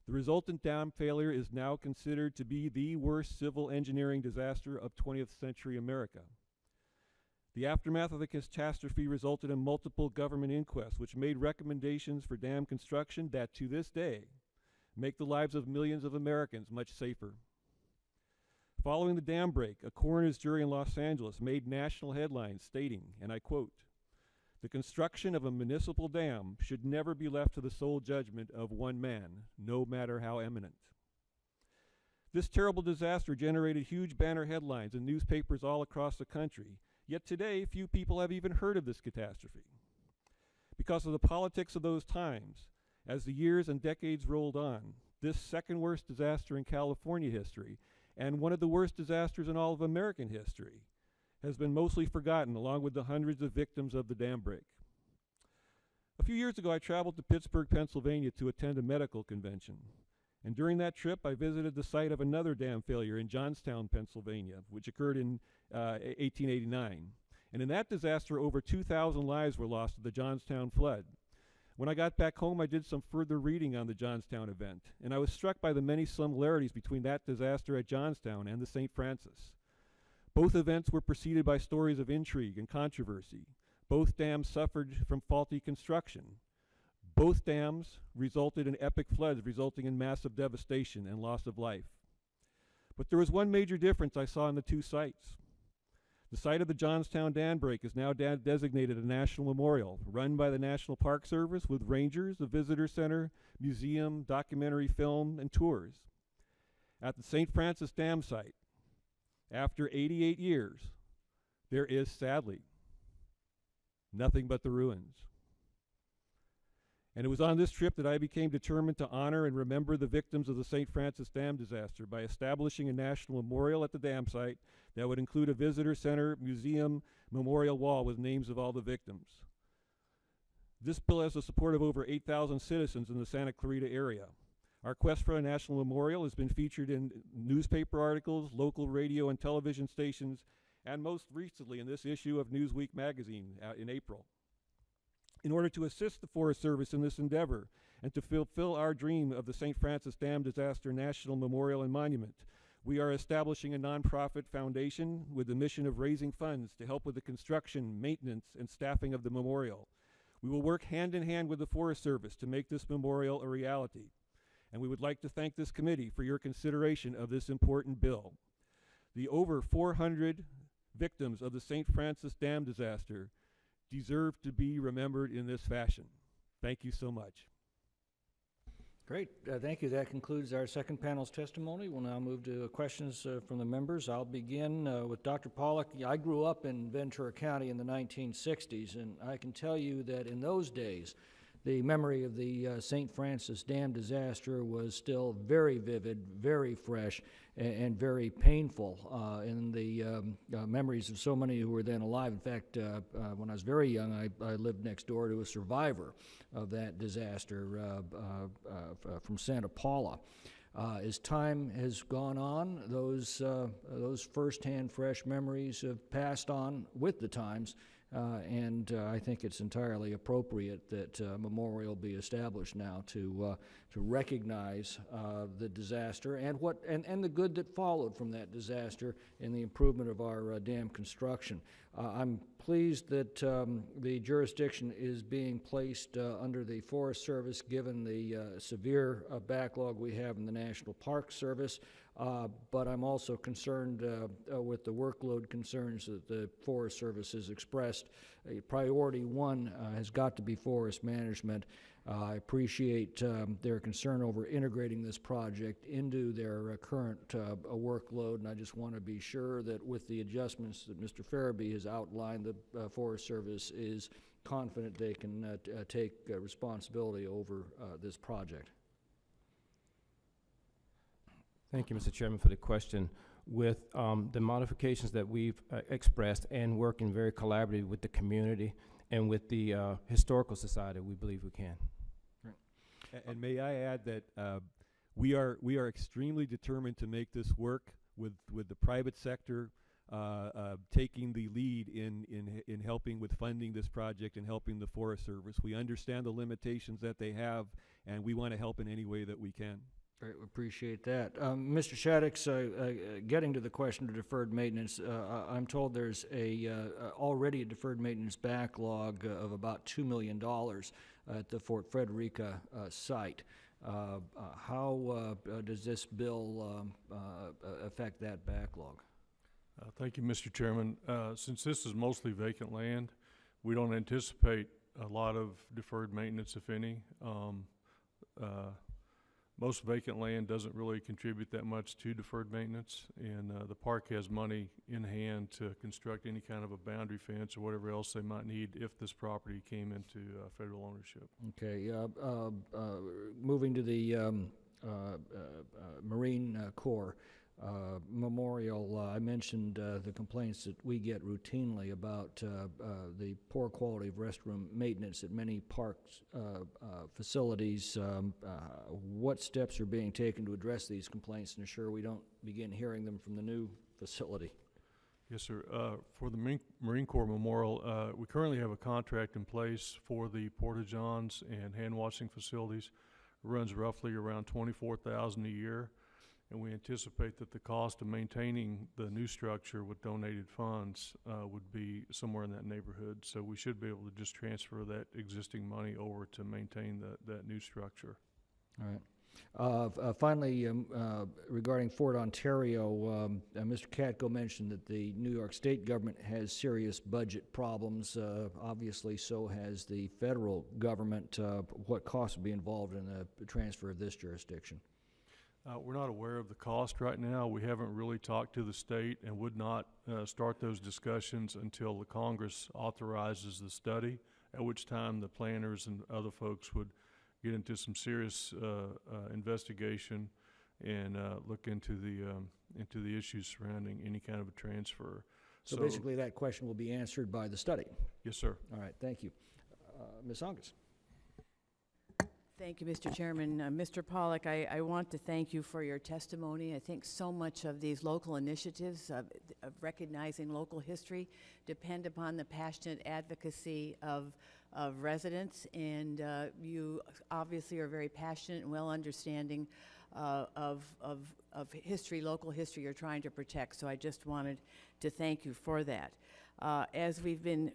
The resultant dam failure is now considered to be the worst civil engineering disaster of 20th century America. The aftermath of the catastrophe resulted in multiple government inquests which made recommendations for dam construction that, to this day, make the lives of millions of Americans much safer. Following the dam break, a coroner's jury in Los Angeles made national headlines stating, and I quote, "The construction of a municipal dam should never be left to the sole judgment of one man, no matter how eminent." This terrible disaster generated huge banner headlines in newspapers all across the country, yet today few people have even heard of this catastrophe. Because of the politics of those times, as the years and decades rolled on, this second worst disaster in California history, and one of the worst disasters in all of American history, has been mostly forgotten along with the hundreds of victims of the dam break. A few years ago, I traveled to Pittsburgh, Pennsylvania to attend a medical convention. And during that trip, I visited the site of another dam failure in Johnstown, Pennsylvania, which occurred in 1889. And in that disaster, over 2,000 lives were lost to the Johnstown flood. When I got back home, I did some further reading on the Johnstown event, and I was struck by the many similarities between that disaster at Johnstown and the St. Francis. Both events were preceded by stories of intrigue and controversy. Both dams suffered from faulty construction. Both dams resulted in epic floods, resulting in massive devastation and loss of life. But there was one major difference I saw in the two sites. The site of the Johnstown dam break is now designated a national memorial, run by the National Park Service with rangers, a visitor center, museum, documentary film, and tours. At the St. Francis Dam site, after 88 years, there is, sadly, nothing but the ruins. And it was on this trip that I became determined to honor and remember the victims of the St. Francis Dam disaster by establishing a national memorial at the dam site that would include a visitor center, museum, memorial wall with names of all the victims. This bill has the support of over 8,000 citizens in the Santa Clarita area. Our quest for a national memorial has been featured in newspaper articles, local radio and television stations, and most recently in this issue of Newsweek magazine in April. In order to assist the Forest Service in this endeavor and to fulfill our dream of the St. Francis Dam Disaster National Memorial and Monument, we are establishing a nonprofit foundation with the mission of raising funds to help with the construction, maintenance, and staffing of the memorial. We will work hand in hand with the Forest Service to make this memorial a reality. and we would like to thank this committee for your consideration of this important bill. The over 400 victims of the St. Francis Dam disaster deserve to be remembered in this fashion. Thank you so much. Great, thank you. That concludes our second panel's testimony. We'll now move to questions from the members. I'll begin with Dr. Pollack. I grew up in Ventura County in the 1960s, and I can tell you that in those days, the memory of the St. Francis Dam disaster was still very vivid, very fresh, and very painful in the memories of so many who were then alive. In fact, when I was very young, I lived next door to a survivor of that disaster from Santa Paula. As time has gone on, those firsthand fresh memories have passed on with the times. And I think it's entirely appropriate that a memorial be established now to recognize the disaster and the good that followed from that disaster in the improvement of our dam construction. I'm pleased that the jurisdiction is being placed under the Forest Service, given the severe backlog we have in the National Park Service. But I'm also concerned with the workload concerns that the Forest Service has expressed. Priority one has got to be forest management. I appreciate their concern over integrating this project into their current workload, and I just want to be sure that with the adjustments that Mr. Farabee has outlined, the Forest Service is confident they can take responsibility over this project. Thank you, Mr. Chairman, for the question. With the modifications that we've expressed and working very collaboratively with the community and with the Historical Society, we believe we can. Right. And may I add that we are extremely determined to make this work with the private sector taking the lead in helping with funding this project and helping the Forest Service. We understand the limitations that they have, and we want to help in any way that we can. Great, we appreciate that. Mr. Shaddix, getting to the question of deferred maintenance, I'm told there's already a deferred maintenance backlog of about $2 million at the Fort Frederica site. How does this bill affect that backlog? Thank you, Mr. Chairman. Since this is mostly vacant land, we don't anticipate a lot of deferred maintenance, if any. Most vacant land doesn't really contribute that much to deferred maintenance, and the park has money in hand to construct any kind of a boundary fence or whatever else they might need if this property came into federal ownership. Okay, moving to the Marine Corps memorial, I mentioned the complaints that we get routinely about the poor quality of restroom maintenance at many parks facilities. What steps are being taken to address these complaints and ensure we don't begin hearing them from the new facility? Yes, sir. For the Marine Corps Memorial, we currently have a contract in place for the porta-johns and hand-washing facilities. It runs roughly around $24,000 a year. And we anticipate that the cost of maintaining the new structure with donated funds would be somewhere in that neighborhood. So we should be able to just transfer that existing money over to maintain that new structure. All right. Finally, regarding Fort Ontario, Mr. Katko mentioned that the New York State government has serious budget problems. Obviously, so has the federal government. What costs would be involved in the transfer of this jurisdiction? We're not aware of the cost right now. We haven't really talked to the state and would not start those discussions until the Congress authorizes the study, at which time the planners and other folks would get into some serious investigation and look into the issues surrounding any kind of a transfer. So basically that question will be answered by the study? Yes, sir. All right, thank you. Ms. Angus. Thank you, Mr. Chairman. Mr. Pollack, I want to thank you for your testimony. I think so much of these local initiatives of recognizing local history depend upon the passionate advocacy of residents, and you obviously are very passionate and well understanding of history, local history you're trying to protect. So I just wanted to thank you for that. As we've been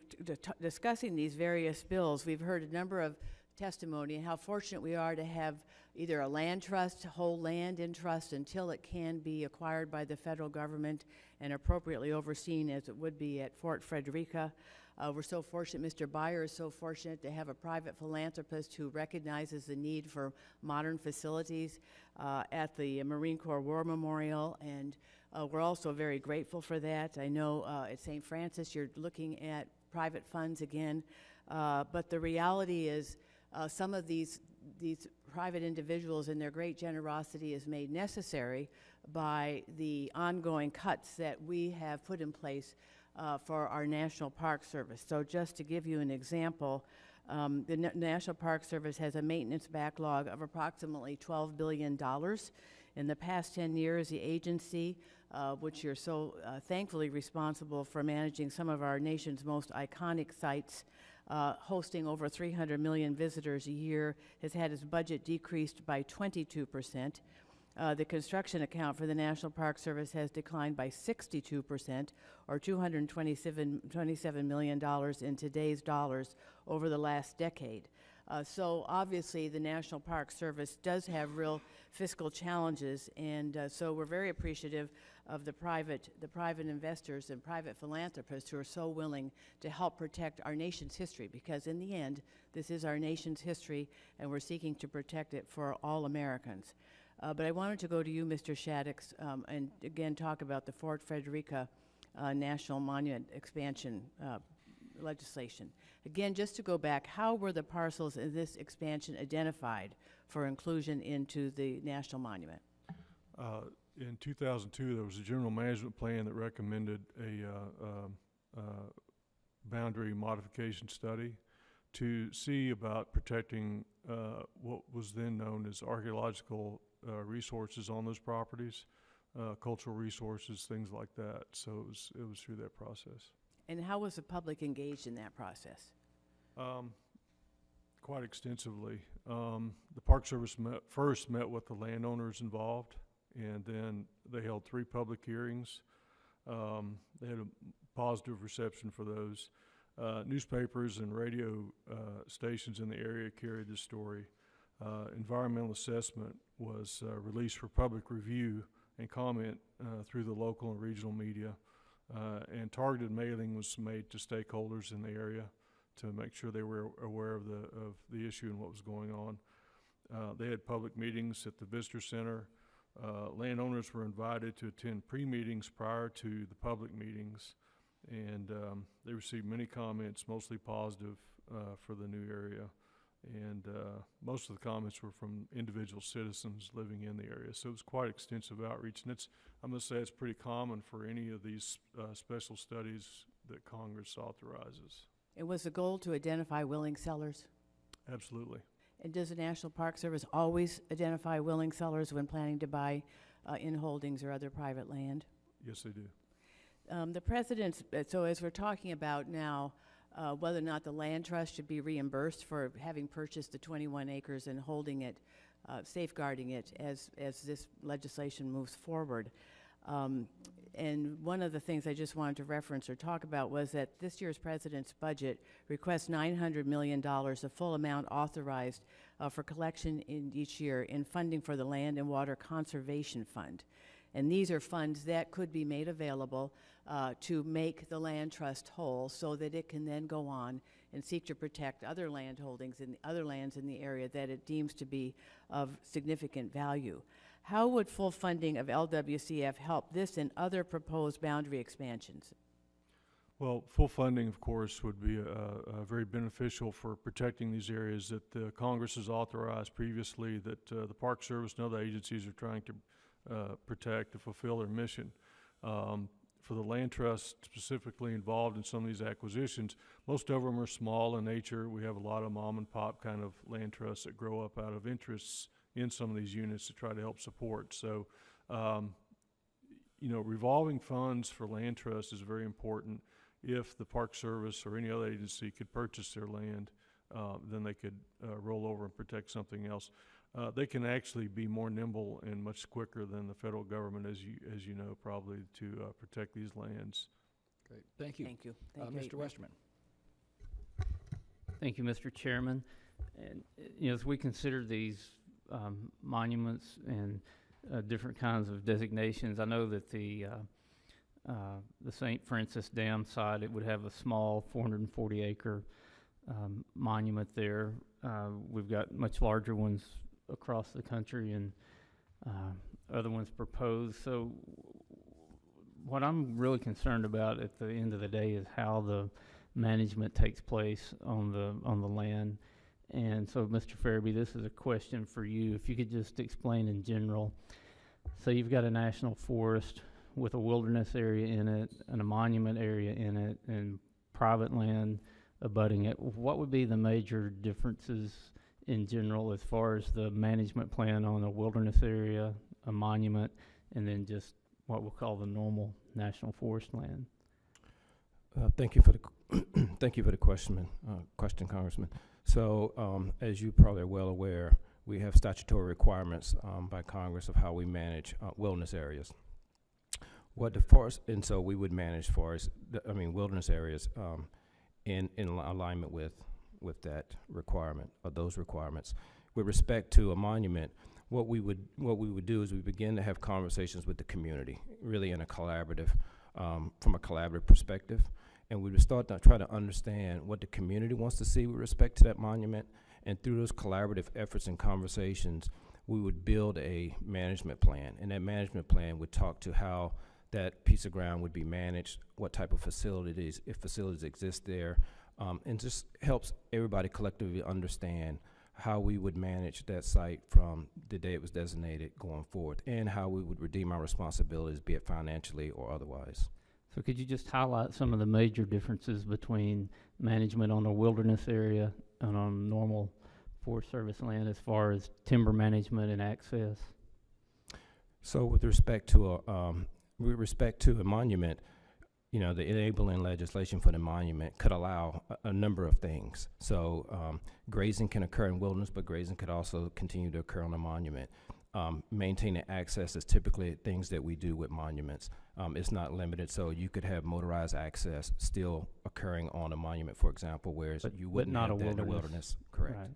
discussing these various bills, we've heard a number of testimony and how fortunate we are to have either a land trust, hold land in trust until it can be acquired by the federal government and appropriately overseen as it would be at Fort Frederica. We're so fortunate, Mr. Byer is so fortunate to have a private philanthropist who recognizes the need for modern facilities at the Marine Corps War Memorial, and we're also very grateful for that. I know at St. Francis you're looking at private funds again, but the reality is some of these private individuals and their great generosity is made necessary by the ongoing cuts that we have put in place for our National Park Service. So just to give you an example, the National Park Service has a maintenance backlog of approximately $12 billion. In the past 10 years, the agency, which you're so thankfully responsible for managing some of our nation's most iconic sites, hosting over 300 million visitors a year, has had its budget decreased by 22%. The construction account for the National Park Service has declined by 62%, or $227 million in today's dollars over the last decade. So obviously the National Park Service does have real fiscal challenges, and so we're very appreciative of the private investors and private philanthropists who are so willing to help protect our nation's history, because in the end, this is our nation's history, and we're seeking to protect it for all Americans. But I wanted to go to you, Mr. Shaddix, and again talk about the Fort Frederica National Monument expansion legislation. Again, just to go back, how were the parcels in this expansion identified for inclusion into the National Monument? In 2002, there was a general management plan that recommended a boundary modification study to see about protecting what was then known as archaeological resources on those properties, cultural resources, things like that. So it was through that process. And how was the public engaged in that process? Quite extensively. The Park Service first met with the landowners involved, and then they held 3 public hearings. They had a positive reception for those. Newspapers and radio stations in the area carried this story. Environmental assessment was released for public review and comment through the local and regional media, and targeted mailing was made to stakeholders in the area to make sure they were aware of the issue and what was going on. They had public meetings at the Visitor Center. Landowners were invited to attend pre-meetings prior to the public meetings, and they received many comments, mostly positive for the new area. And most of the comments were from individual citizens living in the area. So it was quite extensive outreach. And I must say, it's pretty common for any of these special studies that Congress authorizes. And was the goal to identify willing sellers? Absolutely. And does the National Park Service always identify willing sellers when planning to buy in holdings or other private land? Yes, they do. The President's, so as we're talking about now, whether or not the land trust should be reimbursed for having purchased the 21 acres and holding it, safeguarding it as this legislation moves forward. And one of the things I just wanted to reference or talk about was that this year's President's budget requests $900 million, the full amount authorized for collection in each year in funding for the Land and Water Conservation Fund. And these are funds that could be made available to make the land trust whole so that it can then go on and seek to protect other land holdings and other lands in the area that it deems to be of significant value. How would full funding of LWCF help this and other proposed boundary expansions? Well, full funding, of course, would be very beneficial for protecting these areas that the Congress has authorized previously, that the Park Service and other agencies are trying to protect to fulfill their mission. For the land trust specifically involved in some of these acquisitions, most of them are small in nature. We have a lot of mom and pop kind of land trusts that grow up out of interests in some of these units to try to help support. So, you know, revolving funds for land trust is very important. If the Park Service or any other agency could purchase their land, then they could roll over and protect something else. They can actually be more nimble and much quicker than the federal government, as you know, probably, to protect these lands. Great, thank you. Thank you. Thank you. Mr. Westerman. Thank you, Mr. Chairman. And as we consider these monuments and different kinds of designations, I know that the St. Francis Dam site, it would have a small 440-acre monument there. We've got much larger ones across the country and other ones proposed. So what I'm really concerned about at the end of the day is how the management takes place on the land. And so, Mr. Farabee, this is a question for you. If you could just explain in general. So you've got a national forest with a wilderness area in it and a monument area in it and private land abutting it. What would be the major differences in general as far as the management plan on a wilderness area, a monument, and then just what we'll call the normal national forest land? Thank you for the thank you for the question, Congressman. So, as you probably are well aware, we have statutory requirements by Congress of how we manage wilderness areas. What the forest, and so we would manage forest, wilderness areas in alignment with that requirement or those requirements. With respect to a monument, what we would do is we begin to have conversations with the community, really in a collaborative, from a collaborative perspective. And we would start to try to understand what the community wants to see with respect to that monument. And through those collaborative efforts and conversations, we would build a management plan. And that management plan would talk to how that piece of ground would be managed, what type of facilities, if facilities exist there, and just helps everybody collectively understand how we would manage that site from the day it was designated going forward, and how we would redeem our responsibilities, be it financially or otherwise. So could you just highlight some of the major differences between management on a wilderness area and on normal Forest Service land as far as timber management and access? So with respect to a monument, the enabling legislation for the monument could allow a number of things. So grazing can occur in wilderness, but grazing could also continue to occur on a monument. Maintaining access is typically things that we do with monuments. It's not limited, so you could have motorized access still occurring on a monument, for example, whereas you wouldn't not have a that in a wilderness. wilderness. Correct. Right.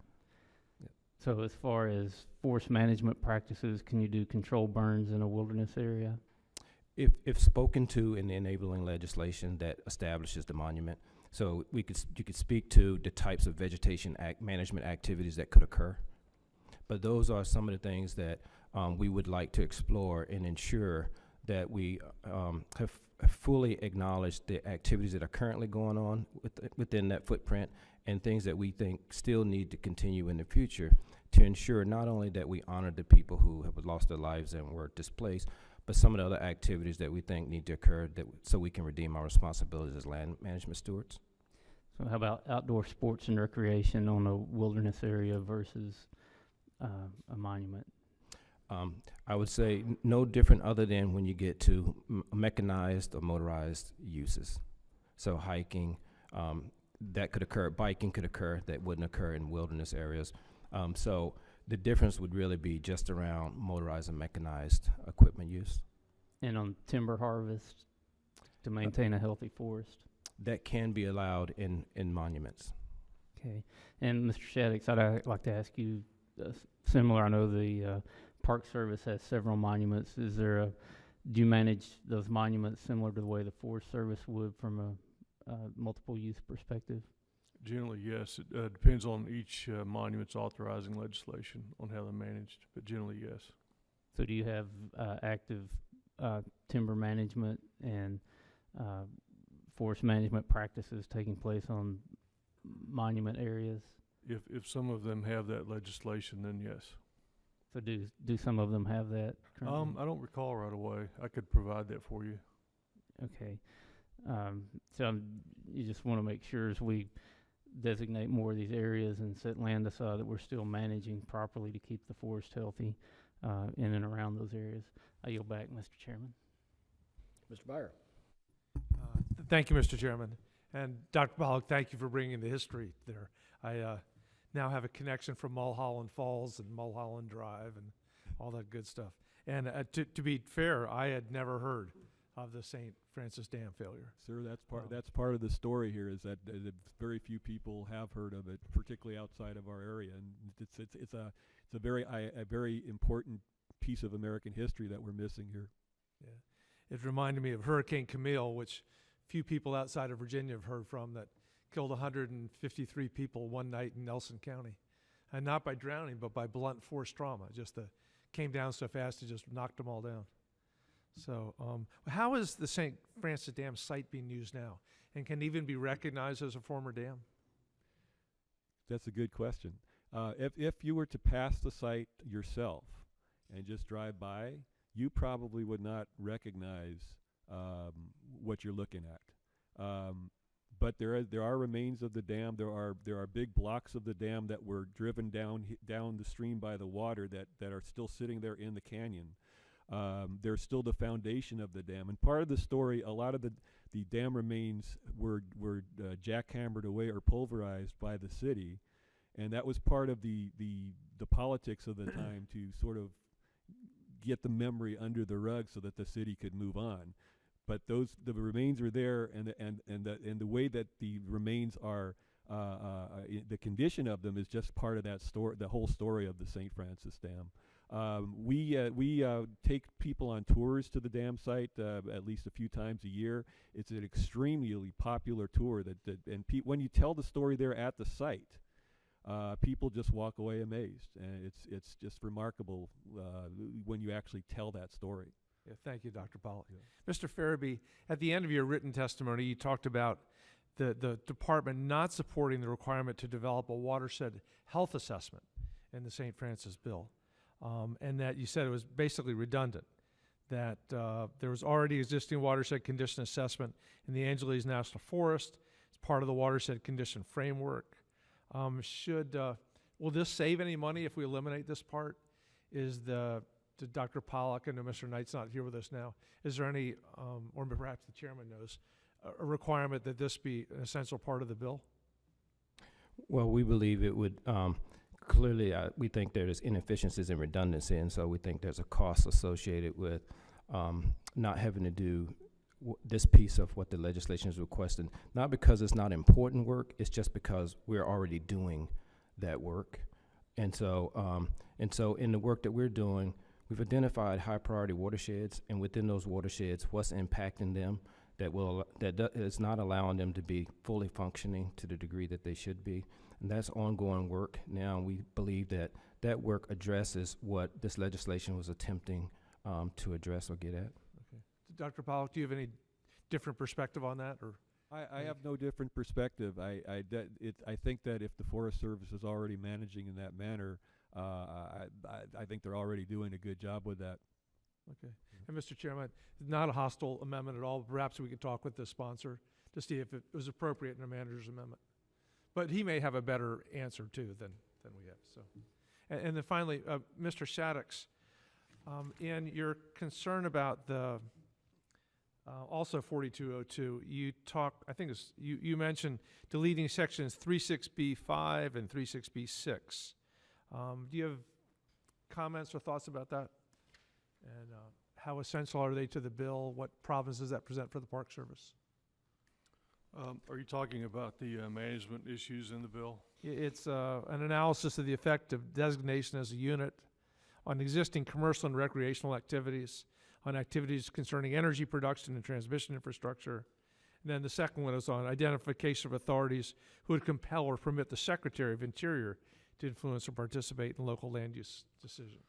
Yep. So as far as forest management practices, can you do control burns in a wilderness area? If spoken to in the enabling legislation that establishes the monument, so you could speak to the types of vegetation management activities that could occur. But those are some of the things that we would like to explore and ensure that we have fully acknowledged the activities that are currently going on within that footprint, and things that we think still need to continue in the future to ensure not only that we honor the people who have lost their lives and were displaced, but some of the other activities that we think need to occur so we can redeem our responsibilities as land management stewards. So how about outdoor sports and recreation on a wilderness area versus a monument? I would say no different other than when you get to mechanized or motorized uses. So hiking, that could occur, biking could occur, that wouldn't occur in wilderness areas. So the difference would really be just around motorized and mechanized equipment use. And on timber harvest to maintain a healthy forest? That can be allowed in monuments. Okay. And Mr. Shaddix, I'd like to ask you similar. I know the Park Service has several monuments. Do you manage those monuments similar to the way the Forest Service would from a multiple use perspective? Generally, yes. It depends on each monument's authorizing legislation on how they're managed, but generally, yes. So do you have active timber management and forest management practices taking place on monument areas? If some of them have that legislation, then yes. So do some of them have that currently? I don't recall right away. I could provide that for you. Okay. So you just want to make sure as we designate more of these areas and set land aside that we're still managing properly to keep the forest healthy in and around those areas. I yield back, Mr. Chairman. Mr. Byer. Thank you, Mr. Chairman. And Dr. Pollack, thank you for bringing the history there. I now have a connection from Mulholland Falls and Mulholland Drive and all that good stuff. And to be fair, I had never heard of the St. Francis Dam failure. Sir, that's part of the story here, is that very few people have heard of it, particularly outside of our area, and it's a very important piece of American history that we're missing here. Yeah, it reminded me of Hurricane Camille, which few people outside of Virginia have heard from, that killed 153 people one night in Nelson County, and not by drowning, but by blunt force trauma. Came down so fast it just knocked them all down. So, how is the St. Francis Dam site being used now, and can it even be recognized as a former dam? That's a good question. If you were to pass the site yourself and just drive by, you probably would not recognize what you're looking at. But there are remains of the dam. There are big blocks of the dam that were driven down the stream by the water that are still sitting there in the canyon. There's still the foundation of the dam, and part of the story, a lot of the dam remains were jackhammered away or pulverized by the city, and that was part of the politics of the time to sort of get the memory under the rug so that the city could move on. But the remains are there, and the way that the remains are, the condition of them is just part of that story, the whole story of the St. Francis Dam. We take people on tours to the dam site at least a few times a year. It's an extremely popular tour and when you tell the story there at the site, people just walk away amazed, and it's just remarkable when you actually tell that story. Yeah, thank you, Dr. Pollack. Yeah. Mr. Farabee, at the end of your written testimony, you talked about the department not supporting the requirement to develop a watershed health assessment in the St. Francis bill, and that you said it was basically redundant, that there was already existing watershed condition assessment in the Angeles National Forest as part of the watershed condition framework. Will this save any money if we eliminate this part? To Dr. Pollack, and Mr. Knight's not here with us now, is there any, or perhaps the chairman knows, a requirement that this be an essential part of the bill? Well, we believe it would, clearly, we think there's inefficiencies and redundancy, and so we think there's a cost associated with not having to do this piece of what the legislation is requesting, not because it's not important work, it's just because we're already doing that work. And so in the work that we're doing, we've identified high priority watersheds, and within those watersheds, what's impacting them that is not allowing them to be fully functioning to the degree that they should be. And that's ongoing work. Now we believe that that work addresses what this legislation was attempting to address or get at. Okay. Dr. Pollack, do you have any different perspective on that, or? I have no different perspective. I think that if the Forest Service is already managing in that manner, I think they're already doing a good job with that. Okay. And Mr. Chairman, not a hostile amendment at all. Perhaps we could talk with the sponsor to see if it was appropriate in a manager's amendment. But he may have a better answer too than we have. So, and then finally, Mr. Shaddix, in your concern about the also 4202, you mentioned deleting sections 36B5 and 36B6. Do you have comments or thoughts about that? And how essential are they to the bill? What problems does that present for the Park Service? Are you talking about the management issues in the bill? It's an analysis of the effect of designation as a unit on existing commercial and recreational activities, on activities concerning energy production and transmission infrastructure. And then the second one is on identification of authorities who would compel or permit the Secretary of Interior to influence or participate in local land use decisions.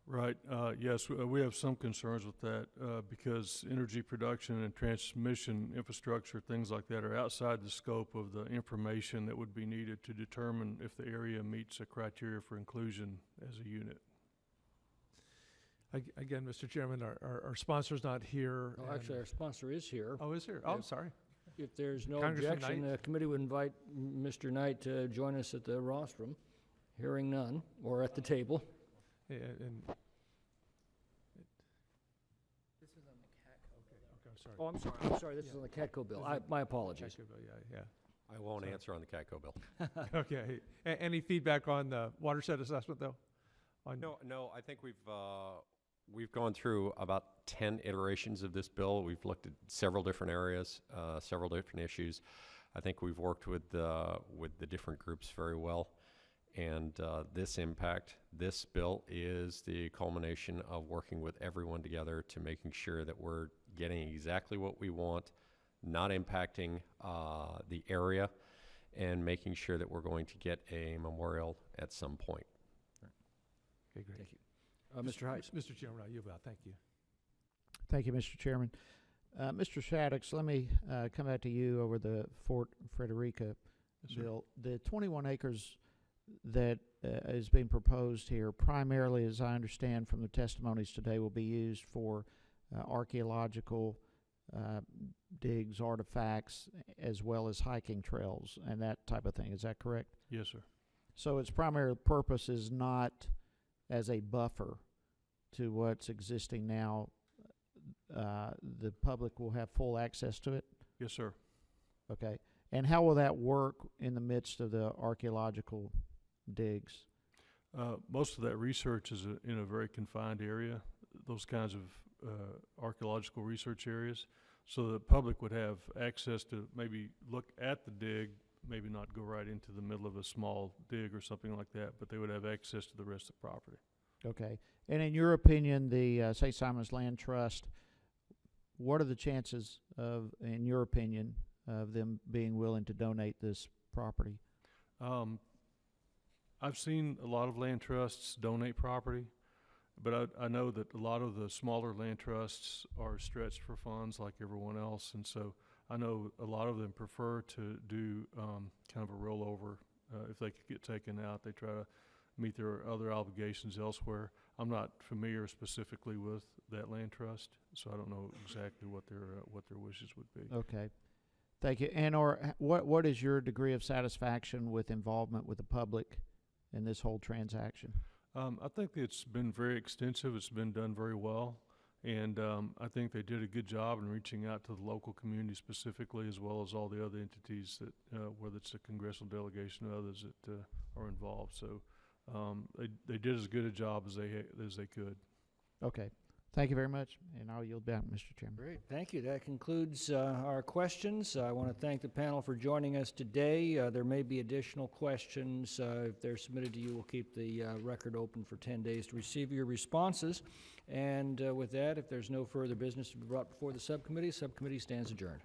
Right. Yes, we have some concerns with that because energy production and transmission infrastructure, things like that, are outside the scope of the information that would be needed to determine if the area meets a criteria for inclusion as a unit. Again, Mr. Chairman, our sponsor's not here. Oh, actually, our sponsor is here. Oh, is here? Oh, I'm sorry. If there's no Congressman objection, Knight? the committee would invite Mr. Knight to join us at the rostrum. Hearing none, or at the table. And This was on the CATCO bill. okay, I'm sorry. Oh, I'm sorry, this is on the CATCO bill. My apologies. CATCO bill, yeah. I won't Sorry. answer on the CATCO bill. Okay. Any feedback on the watershed assessment, though? No, I think We've gone through about 10 iterations of this bill. We've looked at several different areas, several different issues. I think we've worked with the different groups very well. And this bill is the culmination of working with everyone together to making sure that we're getting exactly what we want, not impacting the area, and making sure that we're going to get a memorial at some point. Okay, great. Thank you. Mr. Height. Mr. Chairman, you about. Thank you. Thank you, Mr. Chairman. Mr. Shaddix, let me come back to you over the Fort Frederica bill. The 21 acres that is being proposed here, primarily, as I understand from the testimonies today, will be used for archaeological digs, artifacts, as well as hiking trails and that type of thing. Is that correct? Yes, sir. So its primary purpose is not as a buffer to what's existing now. The public will have full access to it? Yes, sir. Okay. And how will that work in the midst of the archaeological digs? Most of that research is in a very confined area, those kinds of archaeological research areas, so the public would have access to maybe look at the dig, maybe not go right into the middle of a small dig or something like that, but they would have access to the rest of the property. Okay. And in your opinion, the St. Simon's Land Trust, what are the chances of, in your opinion, of them being willing to donate this property? I've seen a lot of land trusts donate property, but I know that a lot of the smaller land trusts are stretched for funds like everyone else, and so I know a lot of them prefer to do kind of a rollover. If they could get taken out, they try to meet their other obligations elsewhere. I'm not familiar specifically with that land trust, so I don't know exactly what their wishes would be. Okay. Thank you. And what is your degree of satisfaction with involvement with the public in this whole transaction? I think it's been very extensive. It's been done very well. And I think they did a good job in reaching out to the local community specifically, as well as all the other entities that, whether it's the congressional delegation or others that are involved. So they did as good a job as they could. Okay. Thank you very much, and I'll yield back, Mr. Chairman. Great, thank you. That concludes our questions. I want to thank the panel for joining us today. There may be additional questions. If they're submitted to you, we'll keep the record open for 10 days to receive your responses. And with that, if there's no further business to be brought before the subcommittee stands adjourned.